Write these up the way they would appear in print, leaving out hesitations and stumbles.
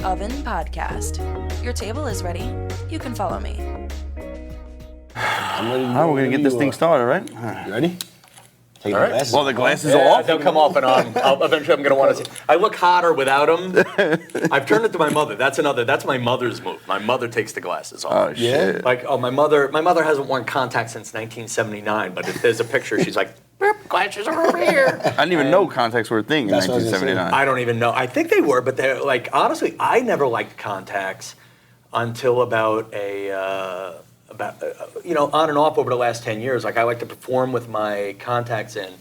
Oven Podcast. Your table is ready. You can follow me. I'm ready to We're going to get this thing started, right? You ready? Take All the right. glasses Well, the off. glasses Yeah, off. they'll come off and on. Eventually, I'm going to want to see. I look hotter without them. I've turned it to my mother. That's my mother's move. My mother takes the glasses off. Oh, shit. Like, my mother hasn't worn contacts since 1979, but if there's a picture, she's like, "Boop, glasses are over here." I didn't even know contacts were a thing in That's what I was gonna say. 1979. I don't even know. I think they were, but they're like, honestly, I never liked contacts until about on and off over the last 10 years. Like, I like to perform with my contacts in,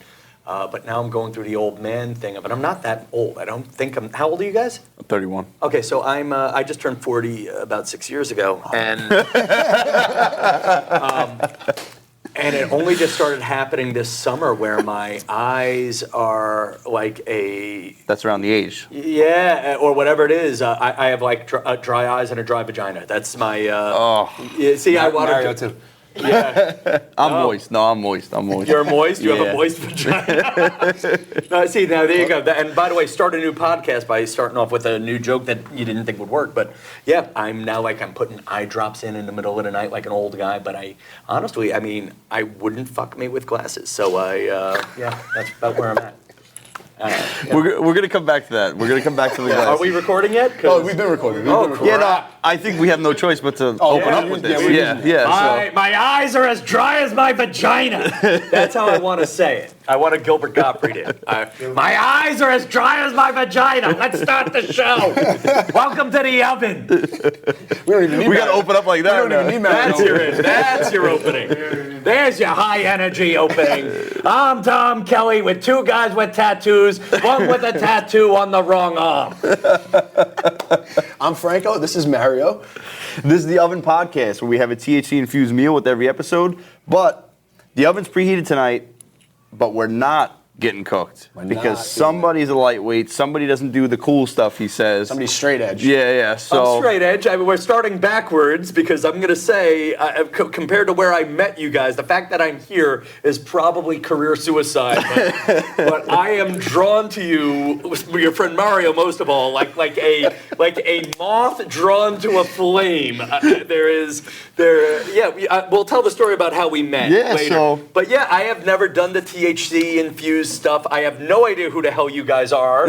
but now I'm going through the old man thing of it. I'm not that old. I don't think I'm. How old are you guys? 31. Okay, so I just turned 40 about 6 years ago, and and it only just started happening this summer where my eyes are like a That's around the age. or whatever it is. I have like dry eyes and a dry vagina. That's my. Yeah, see, I wanted Mario to. too. Yeah. I'm moist. No, I'm moist. I'm moist. You're moist? You have Yeah. a moist vagina? See, now there you go. And by the way, start a new podcast by starting off with a new joke that you didn't think would work. But yeah, I'm now like I'm putting eye drops in the middle of the night like an old guy. But I wouldn't fuck me with glasses. So that's about where I'm at. We're going to come back to that. We're going to come back to the Are glasses. we recording yet? Oh, we've been recording. Yeah, no, I think we have no choice but to open up with this. Yeah. My eyes are as dry as my vagina. That's how I want to say it. I want to Gilbert Gottfried it. My eyes are as dry as my vagina. Let's start the show. Welcome to the oven. We don't even need We got to open up like that. We don't even need Mario. That's your opening. There's your high energy opening. I'm Tom Kelly with two guys with tattoos, one with a tattoo on the wrong arm. I'm Franco. This is Mario. This is the Oven Podcast, where we have a THC-infused meal with every episode. But the oven's preheated tonight, but we're not getting cooked. We're not Because doing somebody's a lightweight. Somebody doesn't do the cool stuff, he says. Somebody's straight edge. Yeah. So I'm straight edge. We're starting backwards because I'm going to say, compared to where I met you guys, the fact that I'm here is probably career suicide. But I am drawn to you, your friend Mario, most of all, like a moth drawn to a flame. We'll tell the story about how we met later. But yeah, I have never done the THC infused stuff. I have no idea who the hell you guys are.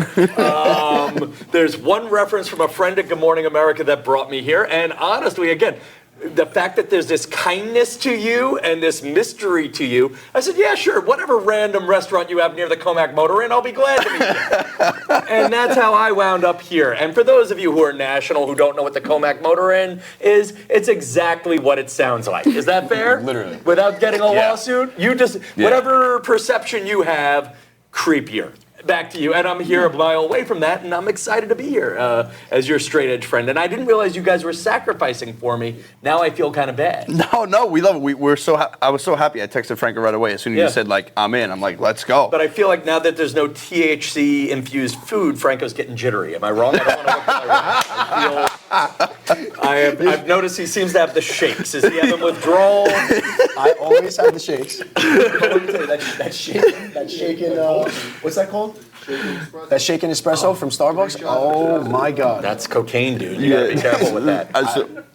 There's one reference from a friend at Good Morning America that brought me here, and honestly, again, the fact that there's this kindness to you and this mystery to you, I said, yeah, sure, whatever random restaurant you have near the Comac Motor Inn, I'll be glad to meet you. And that's how I wound up here. And for those of you who are national who don't know what the Comac Motor Inn is, it's exactly what it sounds like. Is that fair? Literally. Without getting a lawsuit? You just, whatever perception you have, creepier. Back to you, and I'm here a mile away from that, and I'm excited to be here as your straight edge friend. And I didn't realize you guys were sacrificing for me. Now I feel kind of bad. No, we love it. We're so. I was so happy. I texted Franco right away as soon as you said like I'm in. I'm like, let's go. But I feel like now that there's no THC infused food, Franco's getting jittery. Am I wrong? I don't want to look I've noticed he seems to have the shakes. Is he having withdrawal? I always have the shakes. That shaken, what's that called? That shaken espresso from Starbucks? Oh my God. That's cocaine, dude. You gotta be careful with that.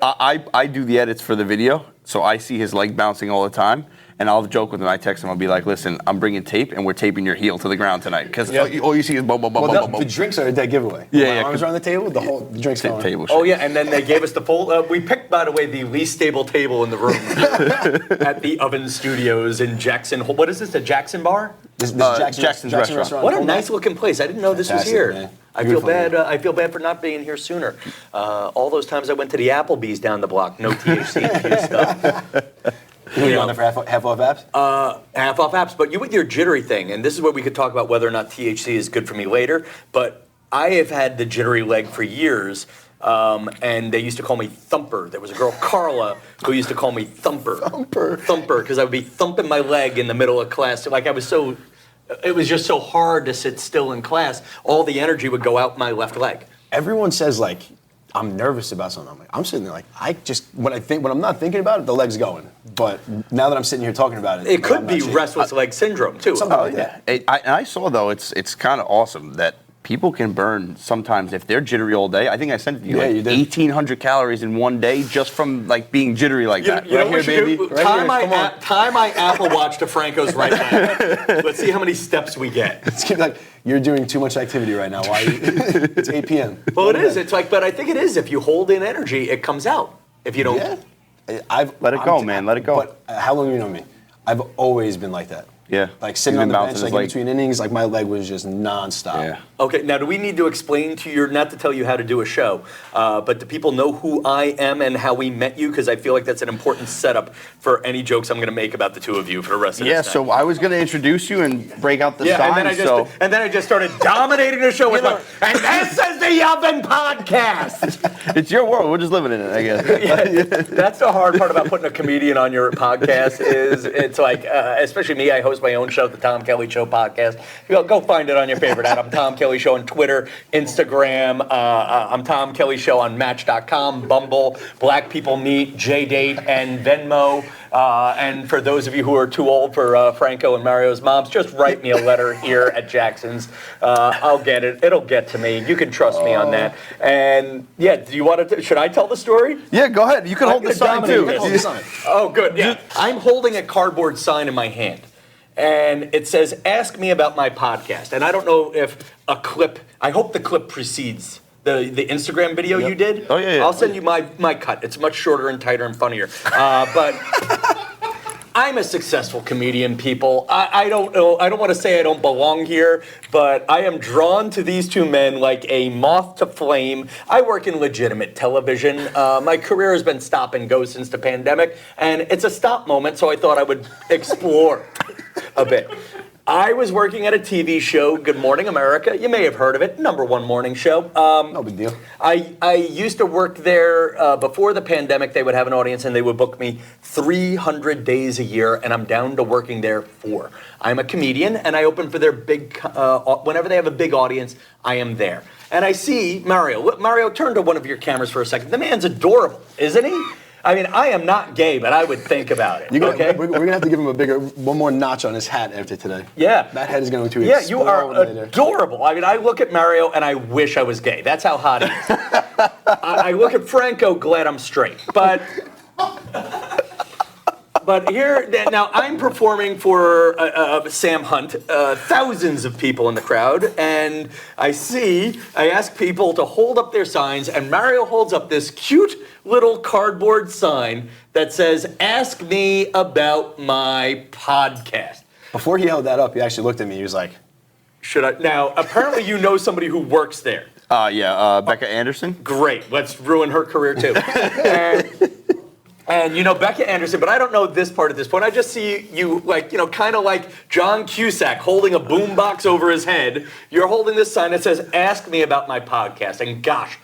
I do the edits for the video, so I see his leg bouncing all the time. And I'll joke with him. I text him. I'll be like, "Listen, I'm bringing tape, and we're taping your heel to the ground tonight because all you see is boom, boom, boom, Well, boom, boom, boom." the drinks are a dead giveaway. Yeah, My arms are on the table, the drinks going. Table Oh shakes. yeah, and then they gave us the full. We picked, by the way, the least stable table in the room at the Oven Studios in Jackson. What is this? A Jackson bar? This is Jackson's restaurant. What a nice looking place. I didn't know this was Fantastic, here. man. I feel bad. I feel bad for not being here sooner. All those times I went to the Applebee's down the block, no THC infused stuff. Were you on there for half off apps? Half off apps, but you with your jittery thing, and this is where we could talk about whether or not THC is good for me later. But I have had the jittery leg for years. And they used to call me Thumper. There was a girl, Carla, who used to call me Thumper. Thumper, because I would be thumping my leg in the middle of class. Like it was just so hard to sit still in class. All the energy would go out my left leg. Everyone says like, I'm nervous about something. I'm sitting there like, when I'm not thinking about it, the leg's going. But now that I'm sitting here talking about it, It could be restless leg syndrome too. Something like that. I saw though, it's kind of awesome that people can burn sometimes if they're jittery all day. I think I sent you you did. 1,800 calories in one day just from like being jittery like that. You know Right what we here, should do? baby. Right here, Tie my Apple Watch to Franco's right now. Let's see how many steps we get. It's like you're doing too much activity right now. Why? It's 8 p.m. Well, it is. It's like, but I think it is. If you hold in energy, it comes out. If you don't. Yeah. Let it go, man. Let it go. But how long you know me? I've always been like that. Yeah. Like sitting You've on been the bouncing bench, his like in leg. between innings, like my leg was just nonstop. Yeah. Okay, now do we need to explain to your, not to tell you how to do a show, but do people know who I am and how we met you? Because I feel like that's an important setup for any jokes I'm going to make about the two of you for the rest of Yeah, this night. so I was going to introduce you and break out the Yeah, signs. and then I just started dominating the show with my, and this is the Oven Podcast. It's your world. We're just living in it, I guess. Yeah, that's the hard part about putting a comedian on your podcast is it's like, especially me, I host my own show, the Tom Kelly Show podcast. Go find it on your favorite app. I'm Tom Kelly Show on Twitter, Instagram. I'm Tom Kelly Show on Match.com, Bumble, Black People Meet, JDate, and Venmo. And for those of you who are too old for Franco and Mario's moms, just write me a letter here at Jackson's. I'll get it. It'll get to me. You can trust me on that. And yeah, do you want to? Should I tell the story? Yeah, go ahead. You can hold the sign, dominate too. this. Hold the sign. Oh, good. Yeah, I'm holding a cardboard sign in my hand. And it says, ask me about my podcast. And I don't know if a clip, I hope the clip precedes the Instagram video you did. Oh, yeah. I'll send you my cut. It's much shorter and tighter and funnier. But I'm a successful comedian, people. I don't know, I don't want to say I don't belong here, but I am drawn to these two men like a moth to flame. I work in legitimate television. My career has been stop and go since the pandemic, and it's a stop moment, so I thought I would explore a bit. I was working at a TV show, Good Morning America. You may have heard of it, #1 morning show. No big deal. I used to work there before the pandemic. They would have an audience and they would book me 300 days a year, and I'm down to working there 4. I'm a comedian, and I open for their big, whenever they have a big audience, I am there. And I see Mario. Mario, turn to one of your cameras for a second. The man's adorable, isn't he? I mean, I am not gay, but I would think about it. Okay? We're going to have to give him one more notch on his hat after today. Yeah. That head is going to Yeah, explode you are later. adorable. I mean, I look at Mario and I wish I was gay. That's how hot he is. I look at Franco, glad I'm straight. But here, now I'm performing for Sam Hunt, thousands of people in the crowd, and I ask people to hold up their signs, and Mario holds up this cute little cardboard sign that says, ask me about my podcast. Before he held that up, he actually looked at me. He was like, Should I? Now, apparently you know somebody who works there. Becca Anderson. Great, let's ruin her career too. And you know Becca Anderson, but I don't know this part at this point. I just see you like, you know, kind of like John Cusack holding a boombox over his head. You're holding this sign that says, ask me about my podcast. And gosh,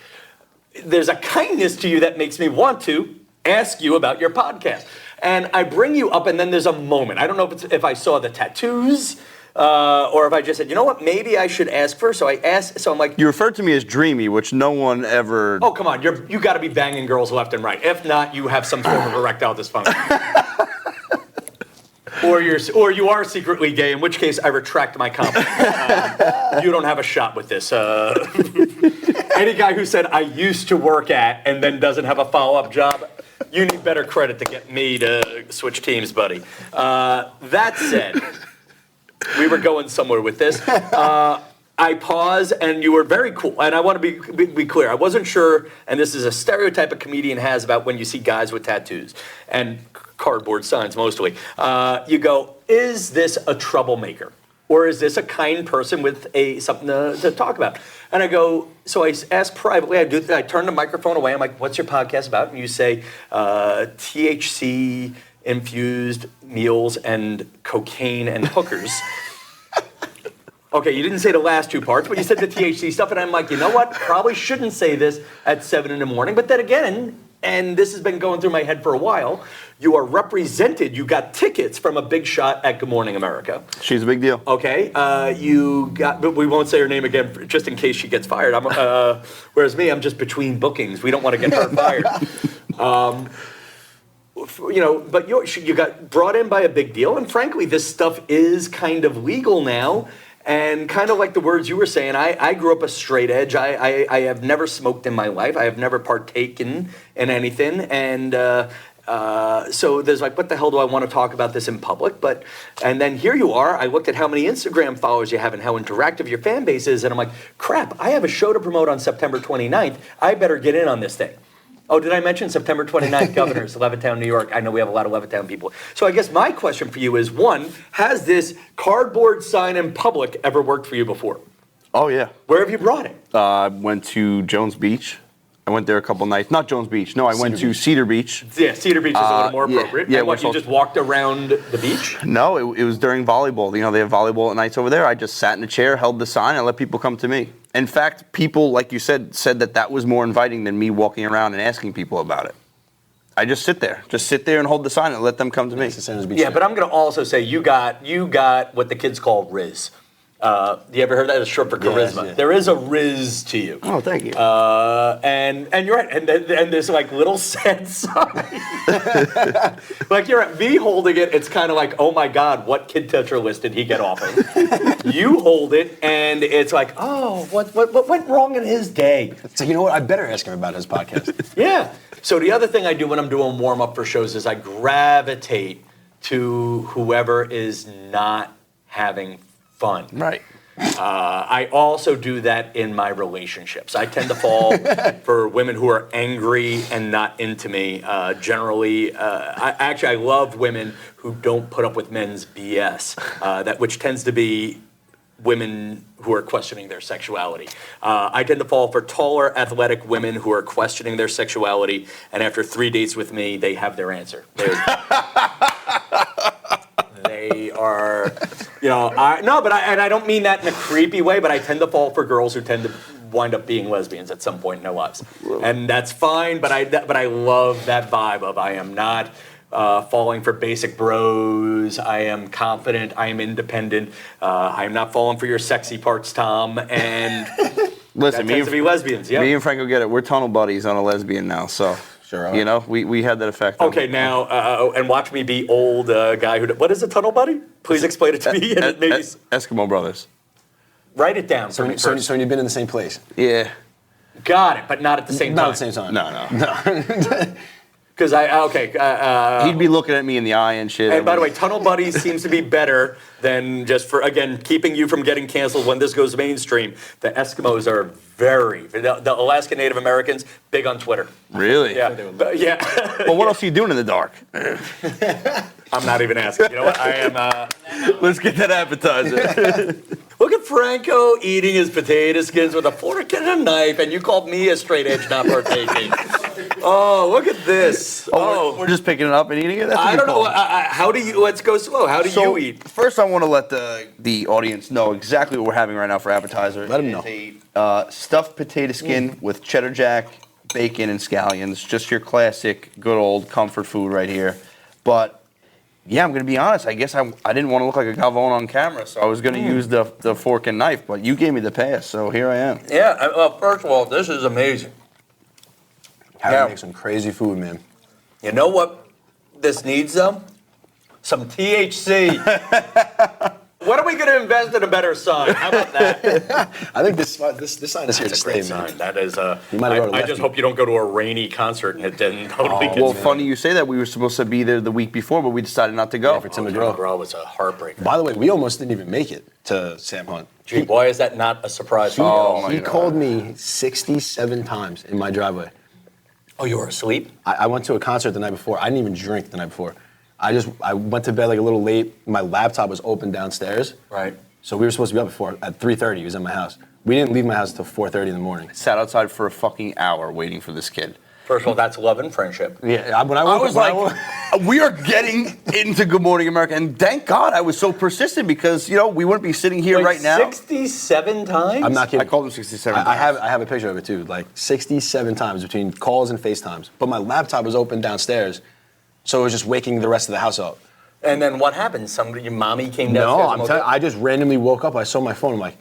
there's a kindness to you that makes me want to ask you about your podcast. And I bring you up, and then there's a moment. I don't know if I saw the tattoos, or if I just said, you know what, maybe I should ask first. So I asked, so I'm like, You referred to me as dreamy, which no one ever. oh, come on, you got to be banging girls left and right. If not, you have some form of erectile dysfunction. Or you are secretly gay, in which case I retract my comment. You don't have a shot with this. Any guy who said I used to work at and then doesn't have a follow-up job, you need better credit to get me to switch teams, buddy. That said, we were going somewhere with this. I pause, and you were very cool. And I want to be clear. I wasn't sure, and this is a stereotype a comedian has about when you see guys with tattoos and cardboard signs mostly. You go, is this a troublemaker? Or is this a kind person with something to talk about? And I go, so I ask privately, I turn the microphone away. I'm like, what's your podcast about? And you say, THC infused meals and cocaine and hookers. Okay, you didn't say the last two parts, but you said the THC stuff, and I'm like, you know what? Probably shouldn't say this at 7 in the morning. But then again, and this has been going through my head for a while, you are represented. You got tickets from a big shot at Good Morning America. She's a big deal. Okay, but we won't say her name again just in case she gets fired. Whereas me, I'm just between bookings. We don't want to get her fired. You know, but you got brought in by a big deal, and frankly, this stuff is kind of legal now. And kind of like the words you were saying, I grew up a straight edge. I have never smoked in my life. I have never partaken in anything. And so there's like, what the hell do I want to talk about this in public? And then here you are. I looked at how many Instagram followers you have and how interactive your fan base is. And I'm like, crap, I have a show to promote on September 29th. I better get in on this thing. Oh, did I mention September 29th, Governors, Levittown, New York? I know we have a lot of Levittown people. So I guess my question for you is, one, has this cardboard sign in public ever worked for you before? Oh, yeah. Where have you brought it? I went to Jones Beach. I went there a couple nights. Not Jones Beach. No, I went to Cedar Beach. Yeah, Cedar Beach is a little more appropriate. Yeah, and what, you just walked around the beach? No, it was during volleyball. You know, they have volleyball at nights over there. I just sat in a chair, held the sign, and let people come to me. In fact, people, like you said that was more inviting than me walking around and asking people about it. I just sit there and hold the sign and let them come to me. Yeah, but I'm going to also say you got what the kids call Riz. You ever heard that? It's short for charisma. Yeah. There is a Riz to you. Oh, thank you. And you're right. And there's like little sad sign. Like you're right. Me holding it, it's kind of like, oh my God, what kid toucher list did he get off of? You hold it, and it's like, oh, what went wrong in his day? So you know what? I better ask him about his podcast. Yeah. So the other thing I do when I'm doing warm up for shows is I gravitate to whoever is not having fun. Right. I also do that in my relationships. I tend to fall for women who are angry and not into me. Generally, I love women who don't put up with men's BS, which tends to be women who are questioning their sexuality. I tend to fall for taller, athletic women who are questioning their sexuality, and after 3 dates with me, they have their answer. They are, I don't mean that in a creepy way, but I tend to fall for girls who tend to wind up being lesbians at some point in their lives. And that's fine, but I love that vibe of I am not falling for basic bros. I am confident. I am independent. I am not falling for your sexy parts, Tom. And Listen, that tends to be lesbians. Yeah. Me and Franco get it. We're tunnel buddies on a lesbian now, so. Sure. You know, we had that effect. Okay, now, and watch me be old guy who. What is a tunnel buddy? Please explain it to me. And maybe Eskimo Brothers. Write it down for me first. So you've been in the same place? Yeah. Got it, but not at the same time. Not at the same time. No. Because he'd be looking at me in the eye and shit. And by the way, Tunnel Buddies seems to be better than just for, again, keeping you from getting canceled when this goes mainstream. The Eskimos are the Alaska Native Americans, big on Twitter. Really? Yeah. Yeah. Well, what else are you doing in the dark? I'm not even asking. You know what? I am. Let's get that appetizer. Look at Franco eating his potato skins with a fork and a knife, and you called me a straight edge not partaking. Oh, look at this. Oh, we're just picking it up and eating it? That's I don't know. How do you, let's go slow. How do you eat? First, I want to let the audience know exactly what we're having right now for appetizer. Let them know. It's a stuffed potato skin with cheddar jack, bacon, and scallions. Just your classic, good old comfort food right here. But yeah, I'm going to be honest. I guess I didn't want to look like a Galvon on camera, so I was going to use the fork and knife, but you gave me the pass, so here I am. Yeah, well, first of all, this is amazing. Harry makes some crazy food, man. You know what this needs, though? Some THC. When are we going to invest in a better sign? How about that? I think this sign is here to stay, man. Sign. That is. I just hope you don't go to a rainy concert and it then totally gets. Well, funny you say that. We were supposed to be there the week before, but we decided not to go. Yeah, for Tim McGraw. McGraw. Was a heartbreaker. By the way, we almost didn't even make it to Sam Hunt. Gee, why is that not a surprise for you? He called me 67 times in my driveway. Oh, you were asleep? I went to a concert the night before. I didn't even drink the night before. I went to bed like a little late. My laptop was open downstairs. Right. So we were supposed to be up before at 3:30. He was in my house. We didn't leave my house until 4:30 in the morning. Sat outside for a fucking hour waiting for this kid. First of all, that's love and friendship. Yeah, I was like, we are getting into Good Morning America, and thank God I was so persistent because we wouldn't be sitting here right now. 67 times? I'm not kidding. I called him 67 times. I have a picture of it too, like 67 times between calls and FaceTimes. But my laptop was open downstairs, so it was just waking the rest of the house up. And then what happened? Your mommy came downstairs? No, I'm telling you, I just randomly woke up. I saw my phone. I'm like,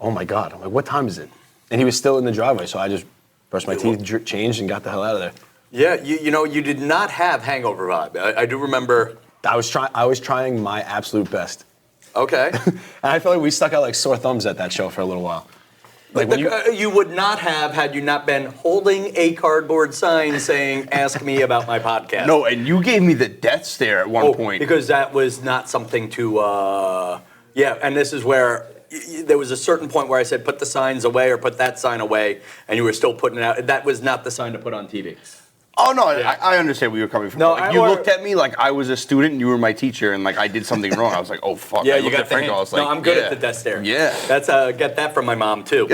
oh my God. I'm like, what time is it? And he was still in the driveway, so I just brushed my teeth, changed, and got the hell out of there. Yeah, you did not have hangover vibe. I do remember. I was trying my absolute best. Okay. And I feel like we stuck out like sore thumbs at that show for a little while. Like when You would not have had you not been holding a cardboard sign saying, ask me about my podcast. No, and you gave me the death stare at one point. Because that was not something to, and this is where there was a certain point where I said, put the signs away or put that sign away, and you were still putting it out. That was not the sign to put on TV. Oh, no, I understand where you were coming from. No, Like, you looked at me like I was a student and you were my teacher, and like I did something wrong. I was like, oh, fuck. Yeah, I you looked got at Franco. the I was like, No, I'm good yeah. at the death stare. Yeah. That's get that from my mom too.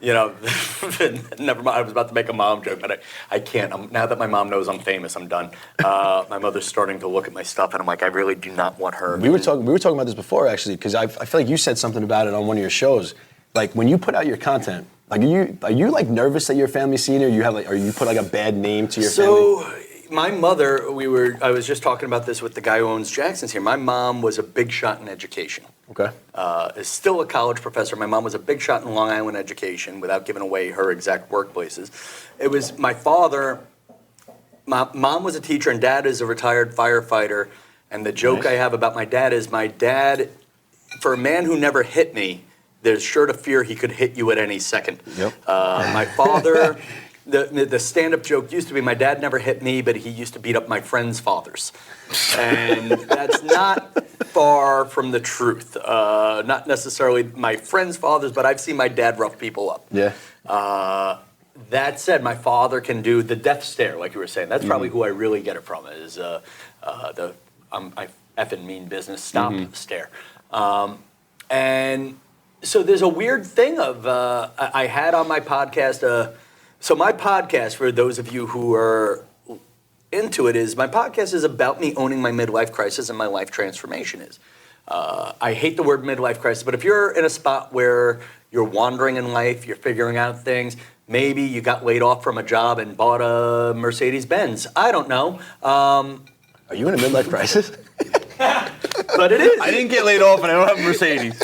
Never mind. I was about to make a mom joke, but I can't. Now that my mom knows I'm famous, I'm done. My mother's starting to look at my stuff, and I'm like, I really do not want her. We were talking about this before, actually, because I feel like you said something about it on one of your shows. Like when you put out your content, like are you like nervous that your family's seeing it, or you put like a bad name to your family? So my mother, I was just talking about this with the guy who owns Jackson's here. My mom was a big shot in education. Okay. Is still a college professor. My mom was a big shot in Long Island education, without giving away her exact workplaces. It was my father. My mom was a teacher, and dad is a retired firefighter. And the joke I have about my dad is my dad, for a man who never hit me, there's sure to fear he could hit you at any second. Yep. My father, the stand-up joke used to be my dad never hit me, but he used to beat up my friends' fathers. And that's not far from the truth. Not necessarily my friends' fathers, but I've seen my dad rough people up. Yeah. That said, my father can do the death stare, like you were saying. That's probably who I really get it from, is the I effing mean business stop stare. And so there's a weird thing of, I had on my podcast, so my podcast, for those of you who are into it, is my podcast is about me owning my midlife crisis and my life transformation is. I hate the word midlife crisis, but if you're in a spot where you're wandering in life, you're figuring out things, maybe you got laid off from a job and bought a Mercedes-Benz. I don't know. Are you in a midlife crisis? But it is. I didn't get laid off and I don't have a Mercedes.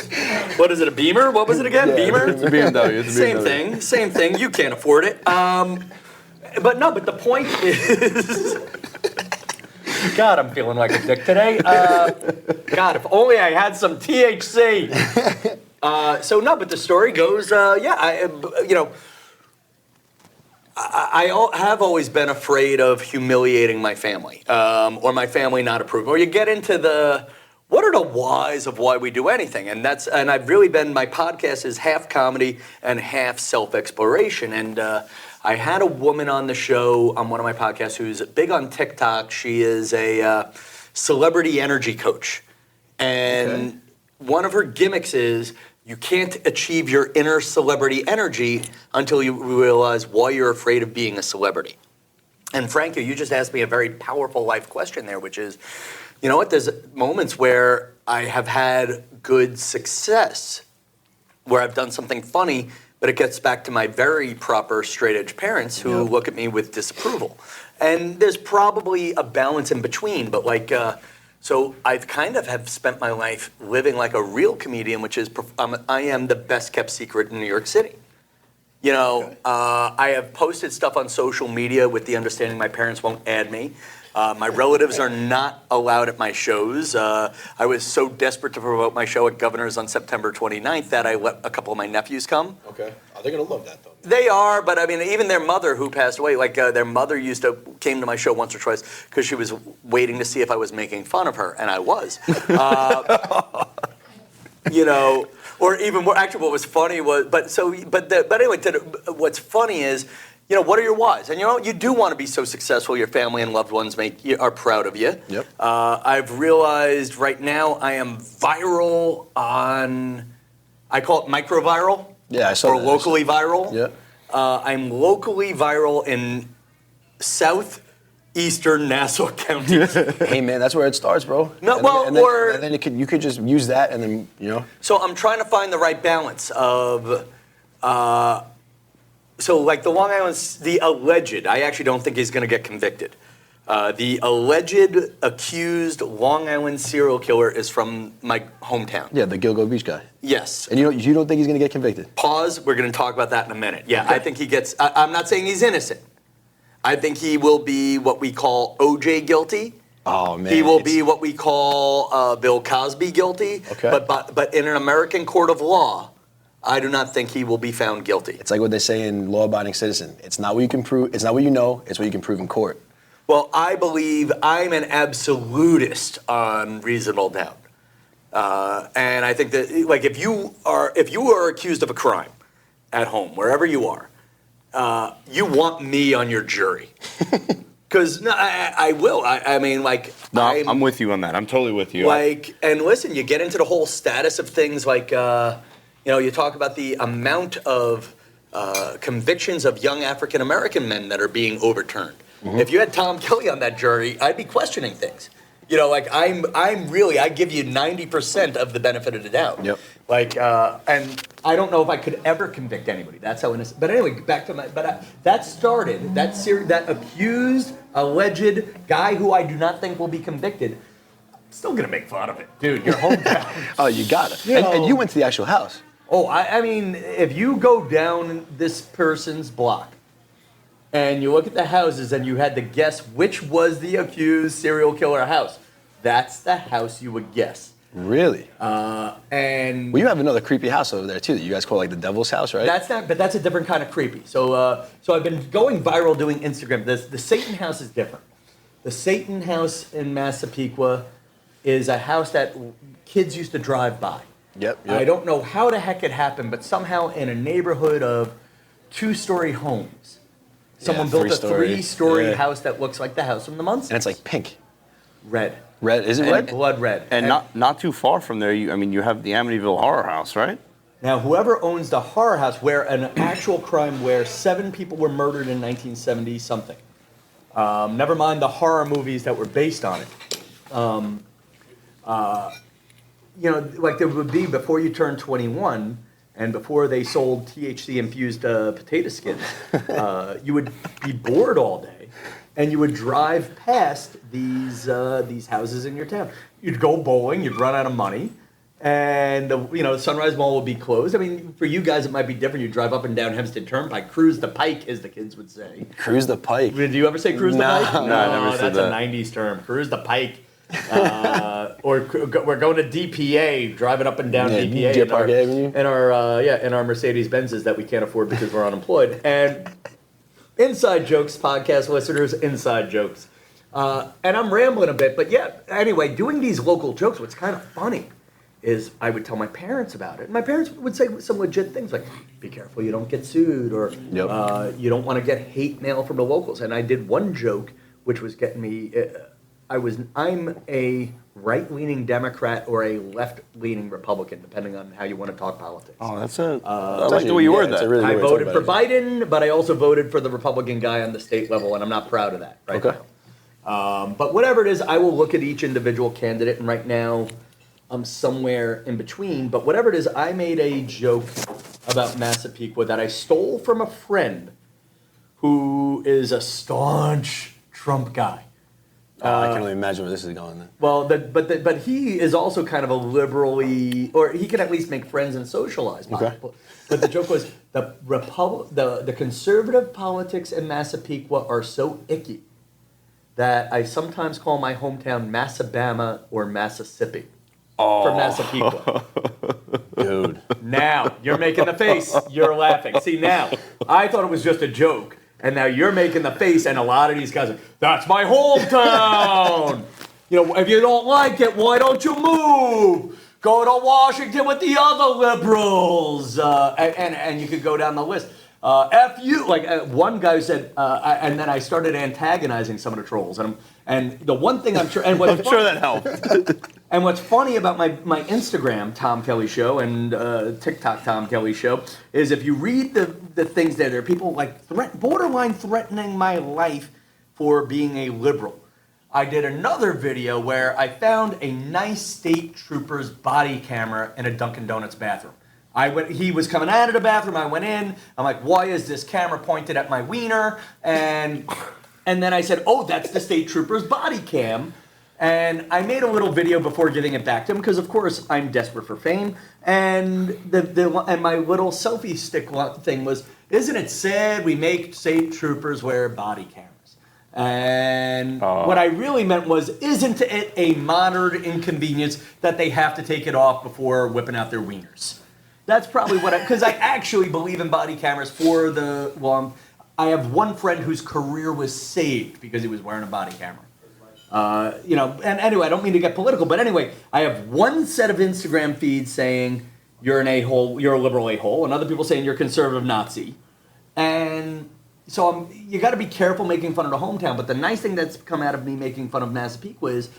What is it, a Beamer? What was it again? Beamer? It's a BMW. Same thing. You can't afford it. But the point is, God, I'm feeling like a dick today. God, if only I had some THC. But the story goes, I have always been afraid of humiliating my family, or my family not approving. Or you get into what are the whys of why we do anything? And I've really been, my podcast is half comedy and half self-exploration. And I had a woman on the show on one of my podcasts who's big on TikTok. She is a celebrity energy coach. And one of her gimmicks is you can't achieve your inner celebrity energy until you realize why you're afraid of being a celebrity. And Franco, you just asked me a very powerful life question there, which is, you know what, there's moments where I have had good success, where I've done something funny, but it gets back to my very proper straight edge parents who look at me with disapproval. And there's probably a balance in between, but so I've kind of have spent my life living like a real comedian, which is I am the best kept secret in New York City. I have posted stuff on social media with the understanding my parents won't add me. My relatives are not allowed at my shows. I was so desperate to promote my show at Governor's on September 29th that I let a couple of my nephews come. Okay. Are they going to love that, though? They are, but I mean, even their mother who passed away, their mother came to my show once or twice because she was waiting to see if I was making fun of her, and I was. Or even more, actually what was funny was, what's funny is, what are your whys? And you do want to be so successful, your family and loved ones are proud of you. Yep. I've realized right now I am viral on, I call it microviral. Yeah, I saw or that. locally viral. Yeah. I'm locally viral in southeastern Nassau County. Hey man, that's where it starts, bro. No, and then you could just use that, and then So I'm trying to find the right balance of, so like the Long Island, the alleged. I actually don't think he's going to get convicted. The alleged accused Long Island serial killer is from my hometown. Yeah, the Gilgo Beach guy. Yes. And you don't think he's going to get convicted? Pause. We're going to talk about that in a minute. Yeah, okay. I think he gets. I'm not saying he's innocent. I think he will be what we call OJ guilty. Oh man. He will be what we call Bill Cosby guilty. Okay. But in an American court of law, I do not think he will be found guilty. It's like what they say in Law-Abiding Citizen. It's not what you can prove. It's not what you know. It's what you can prove in court. Well, I believe I'm an absolutist on reasonable doubt, and I think that like if you are accused of a crime at home, wherever you are, you want me on your jury. Because no, I will. I mean, like, No, I'm with you on that. I'm totally with you. like, and listen, you get into the whole status of things like, you talk about the amount of convictions of young African American men that are being overturned. Mm-hmm. If you had Tom Kelly on that jury, I'd be questioning things. Like I give you 90% of the benefit of the doubt. Yep. Like, and I don't know if I could ever convict anybody. That's how innocent. But anyway, back to that started, that accused, alleged guy who I do not think will be convicted, still gonna make fun of it. Dude, your hometown. Oh, you got it. And you went to the actual house. Oh, I mean, if you go down this person's block, and you look at the houses and you had to guess which was the accused serial killer house, that's the house you would guess. Really? And Well, you have another creepy house over there too that you guys call like the Devil's House, right? but that's a different kind of creepy. So I've been going viral doing Instagram. The Satan House is different. The Satan House in Massapequa is a house that kids used to drive by. Yep. I don't know how the heck it happened, but somehow in a neighborhood of 2-story homes, someone built a 3-story house that looks like the house from the Munsters. And it's like pink. Red. Red? Is it red? Blood red. And not too far from there, you have the Amityville Horror House, right? Now, whoever owns the horror house, where an actual crime where 7 people were murdered in 1970 something. Never mind the horror movies that were based on it. Like there would be before you turn 21 and before they sold THC-infused potato skins, you would be bored all day, and you would drive past these houses in your town. You'd go bowling, you'd run out of money, and Sunrise Mall would be closed. I mean, for you guys, it might be different. You drive up and down Hempstead Turnpike, cruise the pike, as the kids would say. Cruise the pike. Did you ever say cruise the pike? No, I never said that's that. a 90s term. Cruise the pike. Or we're going to DPA, driving up and down DPA Deer Park Avenue. in our Mercedes Benzes that we can't afford because we're unemployed. And inside jokes, podcast listeners, inside jokes. And I'm rambling a bit, but anyway, doing these local jokes, what's kind of funny is I would tell my parents about it. And my parents would say some legit things like, be careful you don't get sued, or you don't want to get hate mail from the locals. And I did one joke which was getting me... I'm a right-leaning Democrat or a left-leaning Republican, depending on how you want to talk politics. Oh, I like the way you worded that. Really I voted for Biden, but I also voted for the Republican guy on the state level, and I'm not proud of that right now. But whatever it is, I will look at each individual candidate, and right now I'm somewhere in between. But whatever it is, I made a joke about Massapequa that I stole from a friend who is a staunch Trump guy. I can only imagine where this is going then. Well, but he is also kind of a liberally, or he can at least make friends and socialize. Okay. But the joke was the conservative politics in Massapequa are so icky that I sometimes call my hometown Massabama or Massissippi for Massapequa. Dude. Now you're making the face. You're laughing. See, now I thought it was just a joke. And now you're making the face, and a lot of these guys are, that's my hometown! If you don't like it, why don't you move? Go to Washington with the other liberals. And you could go down the list. F you. One guy said, and then I started antagonizing some of the trolls. And the one thing I'm sure, and what's I'm sure that helped. And what's funny about my Instagram, Tom Kelly Show, and TikTok, Tom Kelly Show, is if you read the things there are people borderline threatening my life for being a liberal. I did another video where I found a nice state trooper's body camera in a Dunkin' Donuts bathroom. He was coming out of the bathroom, I went in, I'm like, why is this camera pointed at my wiener? And then I said, oh, that's the state trooper's body cam. And I made a little video before giving it back to him because, of course, I'm desperate for fame. And and my little selfie stick thing was, isn't it sad we make state troopers wear body cameras? And what I really meant was, isn't it a modern inconvenience that they have to take it off before whipping out their wieners? That's probably what because I actually believe in body cameras for I have one friend whose career was saved because he was wearing a body camera. And anyway, I don't mean to get political, but anyway, I have one set of Instagram feeds saying you're an a-hole, you're a liberal a-hole, and other people saying you're a conservative Nazi. And so you got to be careful making fun of the hometown, but the nice thing that's come out of me making fun of Massapequa is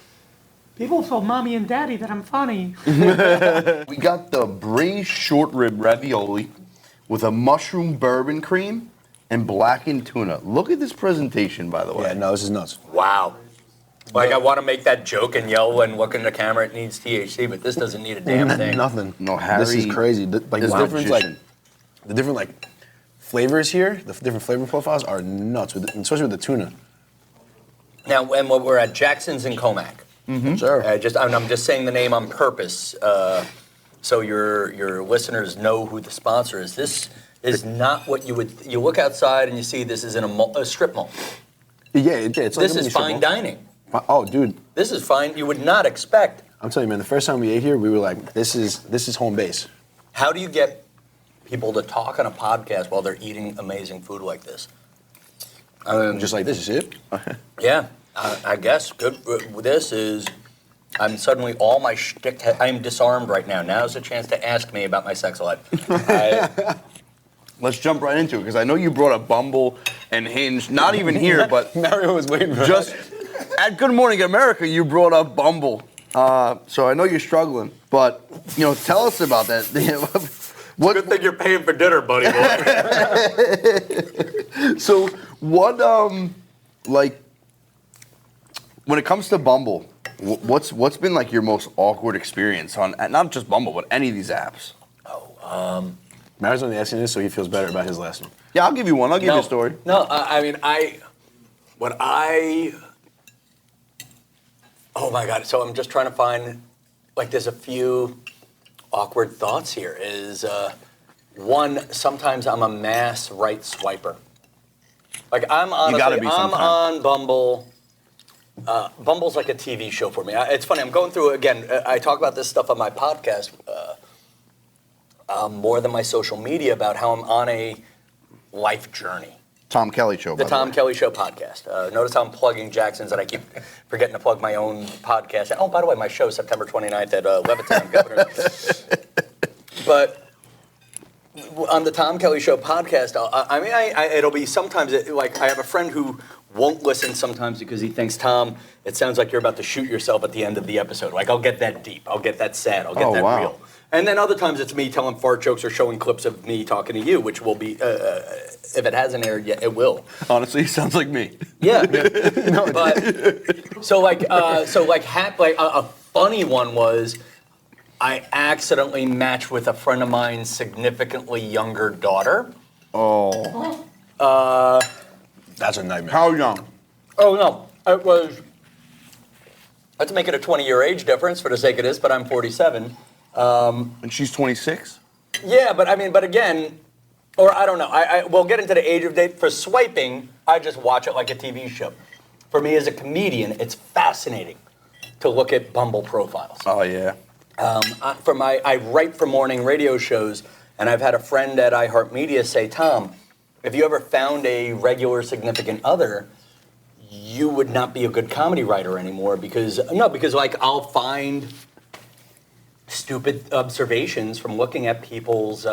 people told mommy and daddy that I'm funny. We got the braised short rib ravioli with a mushroom bourbon cream and blackened tuna. Look at this presentation, by the way. Yeah, no, this is nuts. Wow. Like, I want to make that joke and yell and look in the camera, it needs THC, but this doesn't need a damn thing. Nothing. No, Harry. This is crazy. The different flavors here, the different flavor profiles are nuts, especially with the tuna. Now, and when we're at Jackson's in Comac. Mm-hmm. Sure. I'm just saying the name on purpose, so your listeners know who the sponsor is. This is not what you look outside and you see this is in a strip mall. Yeah, it's like this is fine dining. Oh, dude. This is fine. You would not expect. I'm telling you, man, the first time we ate here, we were like, this is home base. How do you get people to talk on a podcast while they're eating amazing food like this? Just like this, you see it? Yeah, I guess. Good. This is. I'm suddenly all my shtick. I am disarmed right now. Now's a chance to ask me about my sex life. Let's jump right into it because I know you brought up Bumble and Hinge. Not even here, but Mario was waiting for just at Good Morning America. You brought up Bumble, so I know you're struggling. But tell us about that. Good thing you're paying for dinner, buddy boy. So what, when it comes to Bumble, what's been like your most awkward experience on not just Bumble but any of these apps? Mario's only asking this so he feels better about his last one. Yeah, I'll give you one. I'll give you a story. No, oh my God. So I'm just trying to find, there's a few awkward thoughts here. One, sometimes I'm a mass right swiper. I'm on Bumble. Bumble's like a TV show for me. It's funny, I'm going through, again, I talk about this stuff on my podcast more than my social media about how I'm on a life journey. Tom Kelly Show. The Tom Kelly Show podcast. Notice how I'm plugging Jackson's and I keep forgetting to plug my own podcast. Oh, by the way, my show is September 29th at Levittown, Governor. But on the Tom Kelly Show podcast, it'll be sometimes, I have a friend who won't listen sometimes because he thinks, Tom, it sounds like you're about to shoot yourself at the end of the episode. I'll get that deep. I'll get that sad. I'll get that real. And then other times it's me telling fart jokes or showing clips of me talking to you, which will be, if it hasn't aired yet, it will. Honestly, it sounds like me. Yeah. But a funny one was I accidentally matched with a friend of mine's significantly younger daughter. Oh. That's a nightmare. How young? Oh no, it was. Let's make it a 20-year age difference for the sake of this, but I'm 47. And she's 26? Yeah, but again, or I don't know. We'll get into the age of date. For swiping, I just watch it like a TV show. For me as a comedian, it's fascinating to look at Bumble profiles. Oh, yeah. I write for morning radio shows, and I've had a friend at iHeartMedia say, Tom, if you ever found a regular significant other, you would not be a good comedy writer anymore because I'll find stupid observations from looking at people's,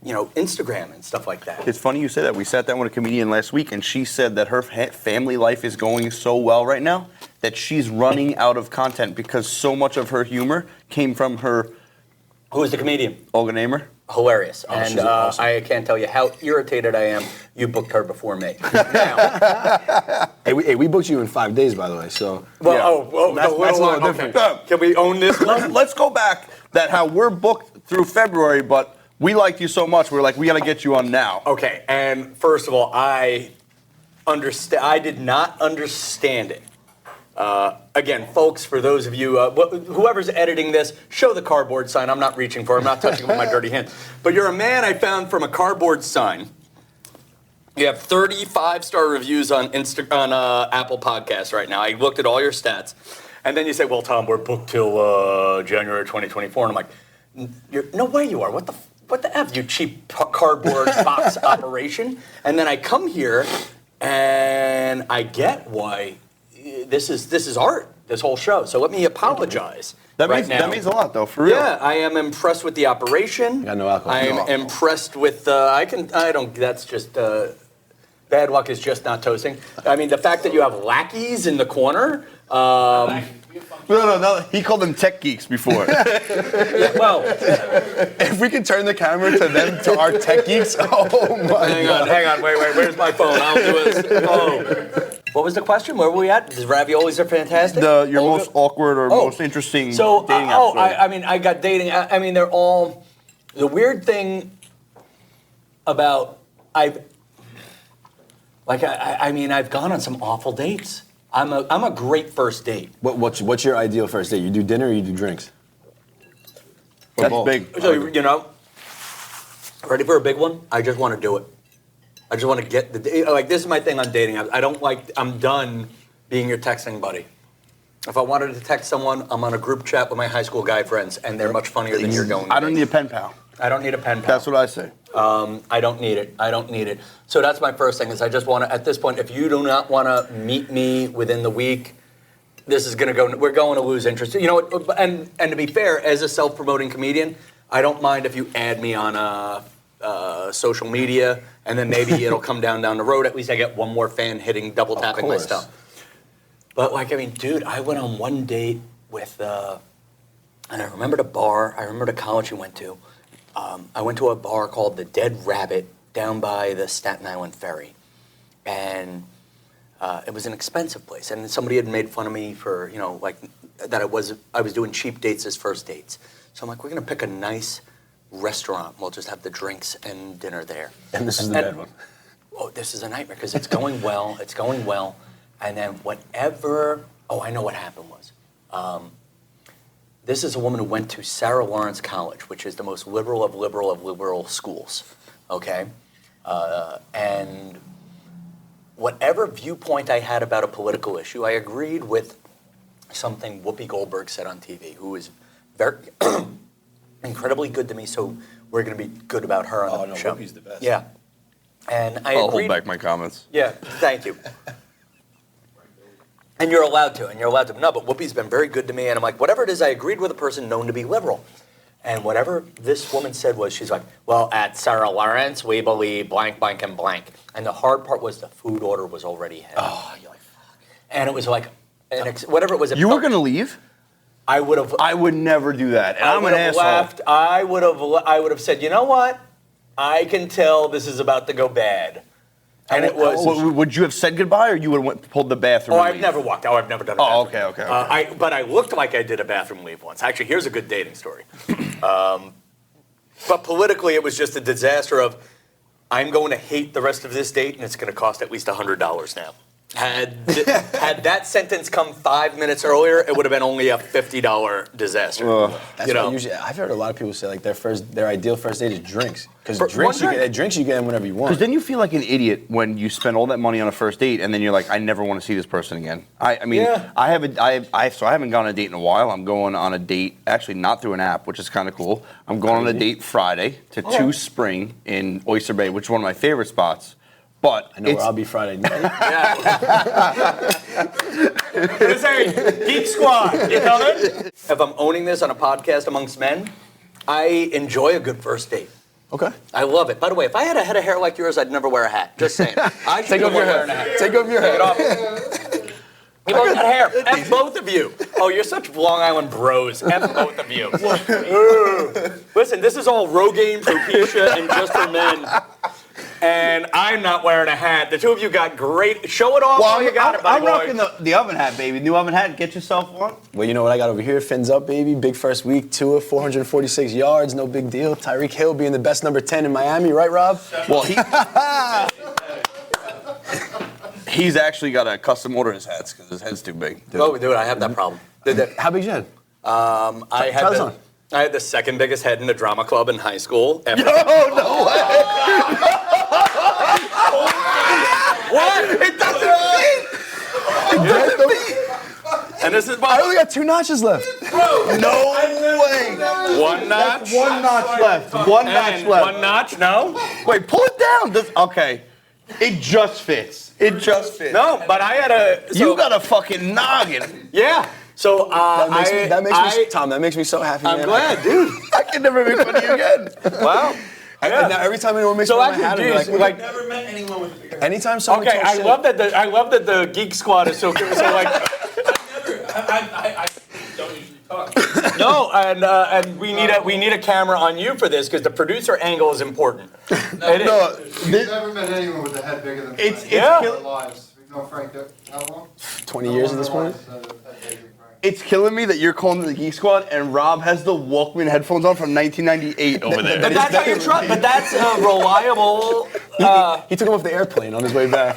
Instagram and stuff like that. It's funny you say that. We sat down with a comedian last week, and she said that her family life is going so well right now that she's running out of content because so much of her humor came from her. Who is the comedian? Olga Namer. Hilarious. Oh, and awesome. I can't tell you how irritated I am you booked her before me. Now, Hey, we booked you in 5 days, by the way, so. That's a little different. Can we own this? Let's go back that how we're booked through February, but we liked you so much, we're like, we got to get you on now. Okay, and first of all, I did not understand it. Again, folks, for those of you, whoever's editing this, show the cardboard sign. I'm not reaching for it. I'm not touching it with my dirty hands. But you're a man I found from a cardboard sign. You have 35-star reviews on Apple Podcasts right now. I looked at all your stats. And then you say, well, Tom, we're booked till January 2024. And I'm like, no way you are. What the F, you cheap cardboard box operation? And then I come here and I get why this is art, this whole show. So let me apologize. That means a lot, though, for real. Yeah, I am impressed with the operation. You got no alcohol. I am impressed with, that's just, bad luck is just not toasting. I mean, the fact that you have lackeys in the corner. No. He called them tech geeks before. Well, If we could turn the camera to them, to our tech geeks, oh my God. hang on, wait, where's my phone? I'll do it. Oh. What was the question? Where were we at? The raviolis are fantastic? Your most awkward or most interesting dating app story. I got dating. I mean, they're all. The weird thing about I've gone on some awful dates. I'm a great first date. What's your ideal first date? You do dinner or you do drinks? That's big. So ready for a big one? I just want to do it. I just want to get this is my thing on dating. I'm done being your texting buddy. If I wanted to text someone, I'm on a group chat with my high school guy friends, and they're much funnier than you're going to I don't need a pen pal. I don't need a pen pal. That's what I say. I don't need it. So that's my first thing is I just want to, at this point, if you do not want to meet me within the week, we're going to lose interest. You know, and to be fair, as a self-promoting comedian, I don't mind if you add me on social media, and then maybe it'll come down the road. At least I get one more fan double tapping my stuff. But dude, I went on one date with, and I remember the bar, I remember the college we went to. I went to a bar called the Dead Rabbit down by the Staten Island Ferry. And it was an expensive place. And somebody had made fun of me for, that I was doing cheap dates as first dates. So I'm like, we're going to pick a nice restaurant. We'll just have the drinks and dinner there. And this is the bad one. Oh, this is a nightmare because it's going well. It's going well. And then I know what happened was. This is a woman who went to Sarah Lawrence College, which is the most liberal of liberal schools, okay? And whatever viewpoint I had about a political issue, I agreed with something Whoopi Goldberg said on TV, who is very incredibly good to me, so we're going to be good about her on the show. Whoopi's the best. Yeah. And I I'll agreed. hold back my comments. Yeah, thank you. And you're allowed to. No, but Whoopi's been very good to me. And I'm like, whatever it is, I agreed with a person known to be liberal. And whatever this woman said was, she's like, well, at Sarah Lawrence, we believe blank, blank, and blank. And the hard part was the food order was already heavy. Oh, you're like, fuck. And it was like, whatever it was. You were going to leave? I would have. I would never do that. And I'm an asshole. Left. I would have said, you know what? I can tell this is about to go bad. And it was. Would you have said goodbye, or you would have pulled the bathroom? Oh, I've never walked out. I've never done a bathroom. Oh, okay. But I looked like I did a bathroom leave once. Actually, here's a good dating story. But politically, it was just a disaster of, I'm going to hate the rest of this date, and it's going to cost at least $100 now. Had that sentence come 5 minutes earlier, it would have been only a $50 disaster. That's why usually I've heard a lot of people say like their ideal first date is drinks, because drinks you get them whenever you want. Because then you feel like an idiot when you spend all that money on a first date and then you're like, I never want to see this person again. I haven't gone on a date in a while. I'm going on a date, actually not through an app, which is kind of cool. I'm going on a date Friday to 2 Spring in Oyster Bay, which is one of my favorite spots. But I know where I'll be Friday night. This ain't Geek Squad. You coming? If I'm owning this on a podcast amongst men, I enjoy a good first date. Okay. I love it. By the way, if I had a head of hair like yours, I'd never wear a hat. Just saying. I Take off your hair. Take off your hair. You both got hair. F both of you. Oh, you're such Long Island bros. F both of you. Listen, this is all Rogaine, Propecia, and Just for Men. And I'm not wearing a hat. The two of you got great. Show it off while you got it, buddy. I'm rocking the oven hat, baby. New oven hat. Get yourself one. Well, you know what I got over here? Fins up, baby. Big first week. Tua, 446 yards. No big deal. Tyreek Hill being the best number 10 in Miami. Right, Rob? Well, he's actually got to custom order his hats because his head's too big. Oh, dude, I have that problem. How big's your head? I had the second biggest head in the drama club in high school. No way! And this is I only got 2 notches left. No way. one notch. One notch left. One notch And left. one notch, no? Wait, pull it down. Okay. It just fits. It just fits. No, but I had a... You got a fucking noggin. Yeah. So That makes me, Tom, that makes me so happy. I'm man. glad, dude. I can never make fun of you again. Wow. And now every time anyone makes So fun of my hat, actually, I'm geez, like, Never met anyone with a bigger. anytime someone Okay, talks I shit, love that the Geek Squad is so like... I don't usually talk. No, and we need a camera on you for this because the producer angle is important. It is. We've never met anyone with a head bigger than It's Frank. Yeah. In our lives. We've known Frank how long? 20 years at this point. It's killing me that you're calling the Geek Squad and Rob has the Walkman headphones on from 1998 over there. But that's how you trust. But that's reliable. He took him off the airplane on his way back.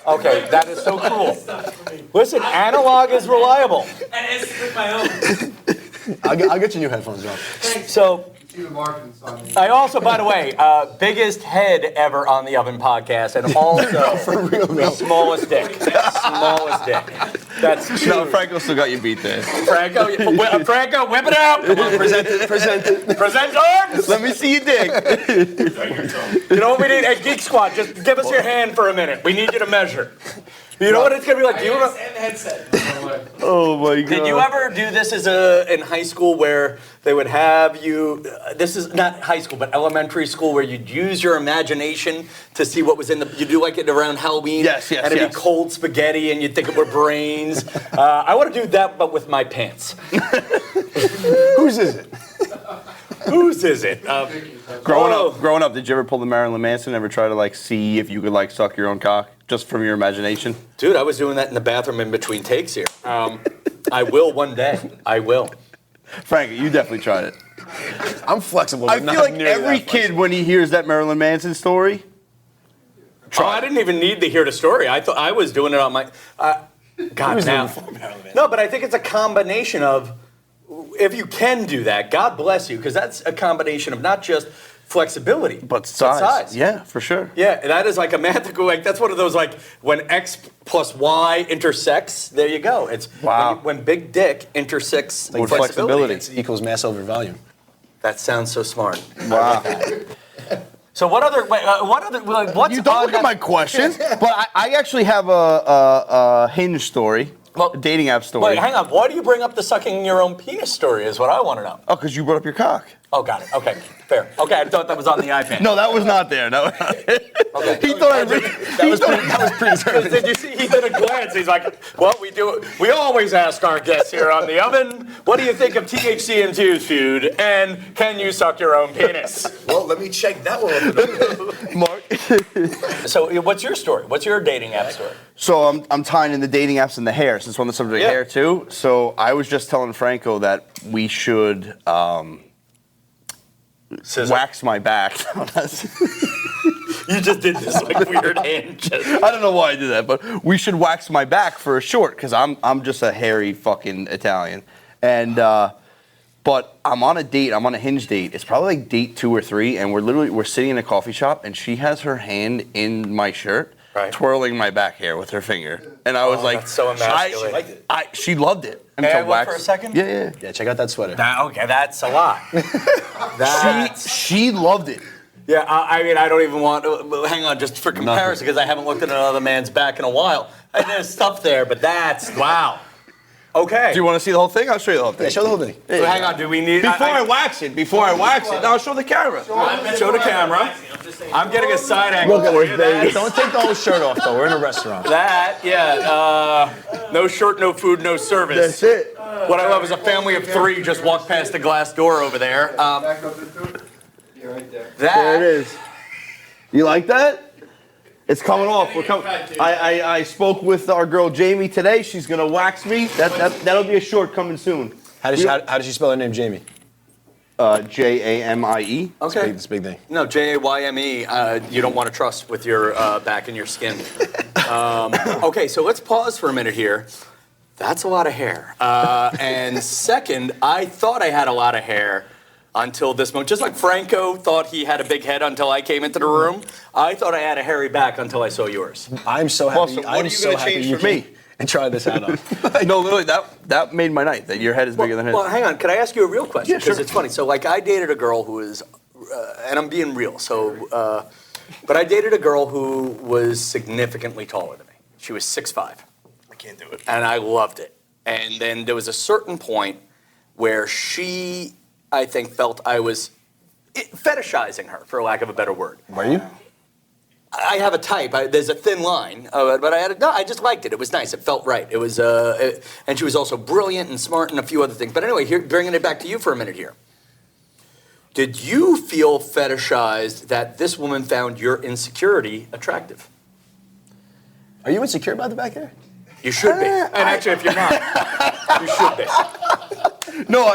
Okay, that is so cool. Listen, analog is reliable. And it's with my own. I'll get you new headphones, Rob. So. See the marketing sign. I also, by the way, biggest head ever on the Oven podcast, and also For real, though. smallest dick. Smallest dick. That's true. No, Franco still got you beat there. Franco, Franco, whip it out. Come on, Present it. present arms. Let me see you dig. You know what we need? Hey, Geek Squad, just give us your hand for a minute. We need you to measure. You know what it's gonna be like? Do you remember? And the headset. Oh my god. Did you ever do this in high school where they would have you, this is not high school, but elementary school, where you'd use your imagination to see what was in the, you do like it around Halloween? Yes, And it'd be cold spaghetti and you'd think it were brains. I want to do that, but with my pants. Whose is it? Whose is it? Growing up, did you ever pull the Marilyn Manson? Ever try to like see if you could like suck your own cock just from your imagination? Dude, I was doing that in the bathroom in between takes here. I will one day. I will. Frank, you definitely tried it. I'm flexible. I but feel not like nearly every that kid, when he hears that Marilyn Manson story, I didn't even need to hear the story. I thought I was doing it on my. God, now. No, but I think it's a combination of, if you can do that, God bless you, because that's a combination of not just flexibility, but size. Yeah, for sure. Yeah, that is like a mathematical, like that's one of those like when X plus Y intersects, there you go. It's Wow. when big dick intersects With flexibility. It equals mass over volume. That sounds so smart. Wow. So what other, like, what's You don't on look at that- my questions, but I actually have a Hinge story, Well, a dating app story. Wait, hang on. Why do you bring up the sucking your own penis story is what I want to know. Oh, because you brought up your cock. Oh, got it. Okay, fair. Okay, I thought that was on the iPad. No, that was not there. No. Okay. He thought I That was predetermined. Did you see? He did a glance. He's like, "Well, we always ask our guests here on the Oven, what do you think of THC infused food, and can you suck your own penis?" Well, let me check that one. Mark. So, what's your story? What's your dating app story? So I'm tying in the dating apps and the hair, since we're on the subject of hair too. So I was just telling Franco that we should wax my back. You just did this like weird hand gesture. I don't know why I did that, but we should wax my back for a short, because I'm just a hairy fucking Italian. And but I'm on a date, I'm on a Hinge date. It's probably like date 2 or 3, and we're sitting in a coffee shop, and she has her hand in my shirt, Right. twirling my back hair with her finger. And I was like, that's so emasculating. she loved it. May I look for a second? Yeah. Yeah, check out that sweater. Okay, that's a lot. She loved it. Yeah, I mean, I don't even want to, hang on, just for comparison, because I haven't looked at another man's back in a while. There's stuff there, but that's, wow. Okay. Do you want to see the whole thing? I'll show you the whole thing. Yeah, show the whole thing. So hang on, do we need... Before I wax it, no, I'll show the camera. Show the camera. I'm getting a side angle. Don't take the whole shirt off, though. We're in a restaurant. That, yeah. No shirt, no food, no service. That's it. What I love is a family of 3 just walked past the glass door over there. Back up into it. Yeah, right there. There it That, is. You like that? It's coming off. I spoke with our girl Jamie today. She's gonna wax me. That'll be a short coming soon. How does she spell her name, Jamie? Jamie. okay. It's a big thing. No, Jayme, you don't want to trust with your back and your skin. Okay, so let's pause for a minute here. That's a lot of hair. And second, I thought I had a lot of hair until this moment. Just like Franco thought he had a big head until I came into the room, I thought I had a hairy back until I saw yours. I'm so happy. What I'm are you so gonna happy change you for me? came. and try this out on. No, literally, that made my night. That your head is bigger than his. Well, hang on. Can I ask you a real question? Yeah, sure. Because it's funny. So, like, I dated a girl who was, and I'm being real. So, but I dated a girl who was significantly taller than me. She was 6'5". I can't do it. And I loved it. And then there was a certain point where she, I think, felt I was fetishizing her, for lack of a better word. Were you? I have a type. There's a thin line, but I just liked it. It was nice. It felt right. It was, and she was also brilliant and smart and a few other things. But anyway, here, bringing it back to you for a minute here. Did you feel fetishized that this woman found your insecurity attractive? Are you insecure about the back hair? You should be. And actually, if you're not, you should be. No,